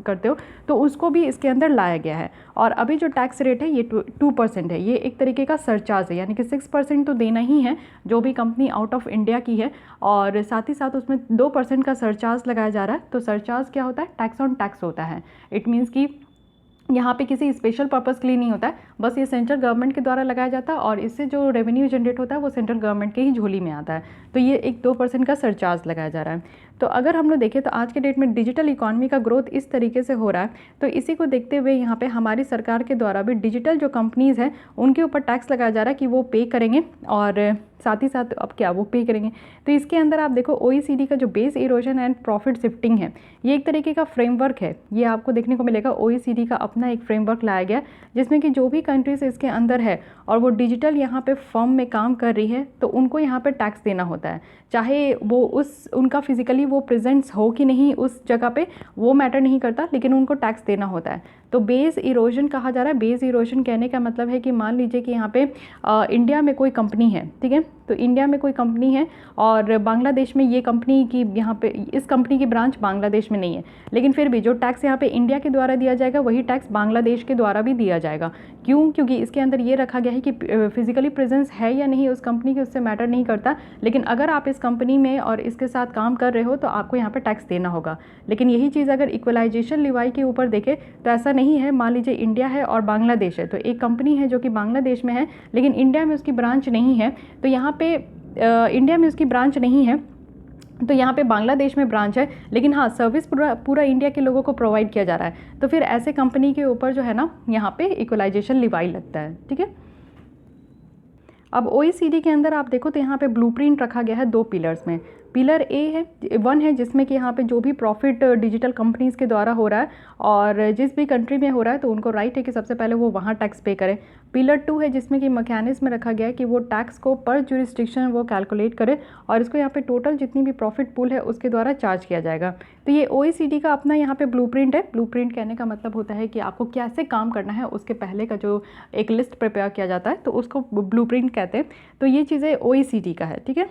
करते हो, तो उसको भी इसके अंदर लाया गया है। और अभी जो टैक्स रेट है ये 2% है, ये एक तरीके का सरचार्ज है, यानी कि 6% तो देना ही है जो भी कंपनी आउट ऑफ इंडिया की है, और साथ ही साथ उसमें 2% का सरचार्ज लगाया जा रहा है। तो सरचार्ज क्या होता है, टैक्स ऑन टैक्स होता है। इट मीन्स कि यहाँ पे किसी स्पेशल पर्पस के लिए नहीं होता है, बस ये सेंट्रल गवर्नमेंट के द्वारा लगाया जाता है, और इससे जो रेवेन्यू जनरेट होता है वो सेंट्रल गवर्नमेंट के ही झोली में आता है। तो ये एक 2% का सरचार्ज लगाया जा रहा है। तो अगर हम लोग देखें तो आज के डेट में डिजिटल इकॉनमी का ग्रोथ इस तरीके से हो रहा है, तो इसी को देखते हुए यहाँ पे हमारी सरकार के द्वारा भी डिजिटल जो कंपनीज़ हैं उनके ऊपर टैक्स लगाया जा रहा है कि वो पे करेंगे, और साथ ही साथ अब क्या वो पे करेंगे। तो इसके अंदर आप देखो OECD का जो base erosion and profit shifting है, ये एक तरीके का फ्रेमवर्क है, ये आपको देखने को मिलेगा। OECD का अपना एक फ्रेमवर्क लाया गया जिसमें कि जो भी कंट्रीज इसके अंदर है और वो डिजिटल यहाँ पे फर्म में काम कर रही है, तो उनको यहाँ पे टैक्स देना होता है, चाहे वो उनका फिजिकली वो प्रेजेंस हो कि नहीं उस जगह पे, वो मैटर नहीं करता, लेकिन उनको टैक्स देना होता है। तो बेस इरोजन कहा जा रहा है। बेस इरोजन कहने का मतलब है कि मान लीजिए कि यहाँ पे इंडिया में कोई कंपनी है, ठीक है, तो इंडिया में कोई कंपनी है और बांग्लादेश में ये कंपनी की, यहाँ पे इस कंपनी की ब्रांच बांग्लादेश में नहीं है, लेकिन फिर भी जो टैक्स यहाँ पे इंडिया के द्वारा दिया जाएगा वही टैक्स बांग्लादेश के द्वारा भी दिया जाएगा। क्यों? क्योंकि इसके अंदर ये रखा गया है कि फिजिकली प्रेजेंस है या नहीं उस कंपनी की, उससे मैटर नहीं करता, लेकिन अगर आप इस कंपनी में और इसके साथ काम कर रहे हो तो आपको यहाँ पे टैक्स देना होगा। लेकिन यही चीज़ अगर इक्वलाइजेशन लिवाई के ऊपर देखें तो ऐसा नहीं है। मान लीजिए इंडिया है और बांग्लादेश है, तो एक कंपनी है जो कि बांग्लादेश में है लेकिन इंडिया में उसकी ब्रांच नहीं है, तो यहाँ पे इंडिया में उसकी ब्रांच नहीं है, तो यहाँ पे बांग्लादेश में ब्रांच है, लेकिन हाँ सर्विस पूरा इंडिया के लोगों को प्रोवाइड किया जा रहा है, तो फिर ऐसे कंपनी के ऊपर जो है ना यहाँ पे इक्वलाइजेशन लिवाई लगता है, ठीक है। अब OECD के अंदर आप देखो तो यहाँ पे ब्लूप्रिंट रखा गया है 2 पिलर्स में। पिलर वन है जिसमें कि यहाँ पे जो भी प्रॉफिट डिजिटल कंपनीज़ के द्वारा हो रहा है और जिस भी कंट्री में हो रहा है तो उनको राइट है कि सबसे पहले वो वहाँ टैक्स पे करें। पिलर 2 है जिसमें कि मैकेनिज्म में रखा गया है कि वो टैक्स को पर जुरिस्डिक्शन वो कैलकुलेट करे और इसको यहाँ पे टोटल जितनी भी प्रॉफिट पूल है उसके द्वारा चार्ज किया जाएगा। तो ये OECD का अपना यहाँ पे ब्लूप्रिंट है। ब्लूप्रिंट कहने का मतलब होता है कि आपको कैसे काम करना है उसके पहले का जो एक लिस्ट प्रिपेयर किया जाता है तो उसको ब्लूप्रिंट कहते हैं। तो ये चीज़ें OECD का है, ठीक है।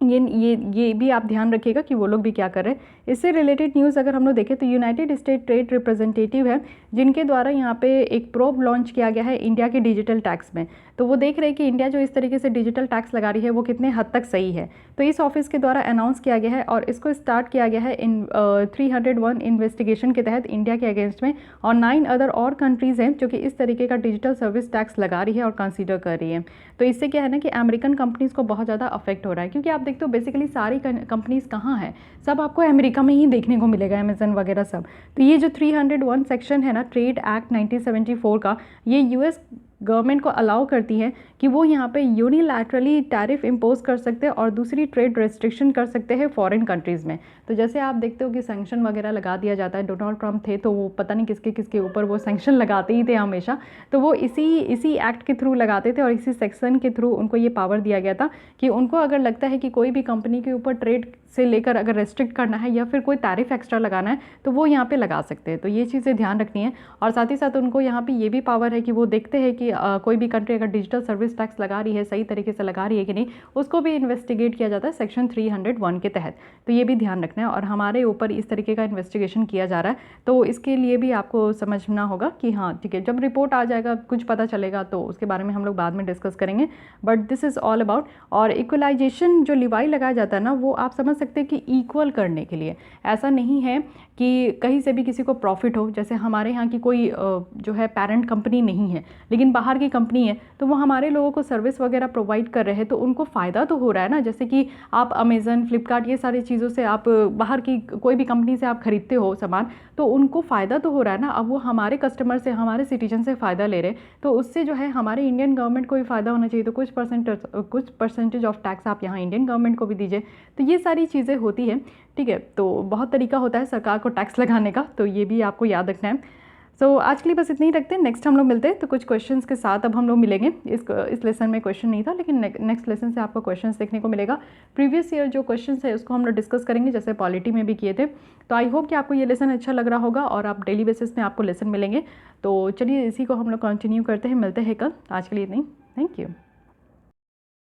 ये भी आप ध्यान रखिएगा कि वो लोग भी क्या कर रहे हैं। इससे रिलेटेड न्यूज़ अगर हम लोग देखें तो यूनाइटेड स्टेट ट्रेड रिप्रेजेंटेटिव है जिनके द्वारा यहाँ पे एक प्रोब लॉन्च किया गया है इंडिया के डिजिटल टैक्स में। तो वो देख रहे हैं कि इंडिया जो इस तरीके से डिजिटल टैक्स लगा रही है वो कितने हद तक सही है। तो इस ऑफिस के द्वारा अनाउंस किया गया है और इसको स्टार्ट किया गया है इन 301 इन्वेस्टिगेशन के तहत इंडिया के अगेंस्ट में, और 9 अदर और कंट्रीज़ हैं जो कि इस तरीके का डिजिटल सर्विस टैक्स लगा रही है और कंसीडर कर रही है। तो इससे क्या है ना कि अमेरिकन कंपनीज़ को बहुत ज़्यादा अफेक्ट हो रहा है, क्योंकि आप देखते हो बेसिकली सारी कंपनीज़ कहाँ हैं, सब आपको अमेरिका में ही देखने को मिलेगा, अमेजन वगैरह सब। तो ये जो 301 सेक्शन है ना ट्रेड एक्ट 1974 का, ये यूएस गवर्नमेंट को अलाउ करती है कि वो यहाँ पे यूनिलैटरली टैरिफ इम्पोज कर सकते हैं और दूसरी ट्रेड रेस्ट्रिक्शन कर सकते हैं फॉरेन कंट्रीज़ में। तो जैसे आप देखते हो कि सैंक्शन वगैरह लगा दिया जाता है, डोनाल्ड ट्रंप थे तो वो पता नहीं किसके किसके ऊपर वो सैंक्शन लगाते ही थे हमेशा, तो वो इसी एक्ट के थ्रू लगाते थे और इसी सेक्शन के थ्रू उनको ये पावर दिया गया था कि उनको अगर लगता है कि कोई भी कंपनी के ऊपर ट्रेड से लेकर अगर रेस्ट्रिक्ट करना है या फिर कोई टैरिफ एक्स्ट्रा लगाना है तो वो यहाँ पे लगा सकते हैं। तो ये चीज़ें ध्यान रखनी है। और साथ ही साथ उनको यहाँ पे ये भी पावर है कि वो देखते हैं कि कोई भी कंट्री अगर डिजिटल सर्विस टैक्स लगा रही है, सही तरीके से लगा रही है कि नहीं, उसको भी इन्वेस्टिगेट किया जाता है सेक्शन 301 के तहत। तो ये भी ध्यान रखना है। और हमारे ऊपर इस तरीके का इन्वेस्टिगेशन किया जा रहा है, तो इसके लिए भी आपको समझना होगा कि हाँ ठीक है, जब रिपोर्ट आ जाएगा कुछ पता चलेगा तो उसके बारे में हम लोग बाद में डिस्कस करेंगे। But this is all about. और इक्वलाइजेशन जो लिवाई लगाया जाता है ना, वो आप समझ सकते हैं कि इक्वल करने के लिए, ऐसा नहीं है कि कहीं से भी किसी को प्रॉफिट हो। जैसे हमारे यहाँ की कोई जो है पेरेंट कंपनी नहीं है लेकिन बाहर की कंपनी है, तो वो हमारे लोगों को सर्विस वगैरह प्रोवाइड कर रहे हैं, तो उनको फ़ायदा तो हो रहा है ना। जैसे कि आप अमेज़न, फ्लिपकार्ट, ये सारी चीज़ों से आप बाहर की कोई भी कंपनी से आप खरीदते हो सामान, तो उनको फ़ायदा तो हो रहा है ना। अब वो हमारे कस्टमर से, हमारे सिटीजन से फ़ायदा ले रहे हैं, तो उससे जो है हमारे इंडियन गवर्नमेंट को भी फ़ायदा होना चाहिए। तो कुछ परसेंटेज ऑफ टैक्स आप यहाँ इंडियन गवर्नमेंट को भी दीजिए। तो ये सारी चीज़ें होती हैं, ठीक है। तो बहुत तरीका होता है सरकार को टैक्स लगाने का, तो ये भी आपको याद रखना है। सो आज के लिए बस इतना ही रखते हैं। नेक्स्ट हम लोग मिलते हैं तो कुछ क्वेश्चंस के साथ अब हम लोग मिलेंगे। इस लेसन में क्वेश्चन नहीं था, लेकिन नेक्स्ट लेसन से आपको क्वेश्चंस देखने को मिलेगा। प्रीवियस ईयर जो क्वेश्चंस है उसको हम लोग डिस्कस करेंगे, जैसे पॉलिटी में भी किए थे। तो आई होप कि आपको ये लेसन अच्छा लग रहा होगा और आप डेली बेसिस में आपको लेसन मिलेंगे। तो चलिए इसी को हम लोग कंटिन्यू करते हैं, मिलते हैं कल। आज के लिए इतना ही, थैंक यू।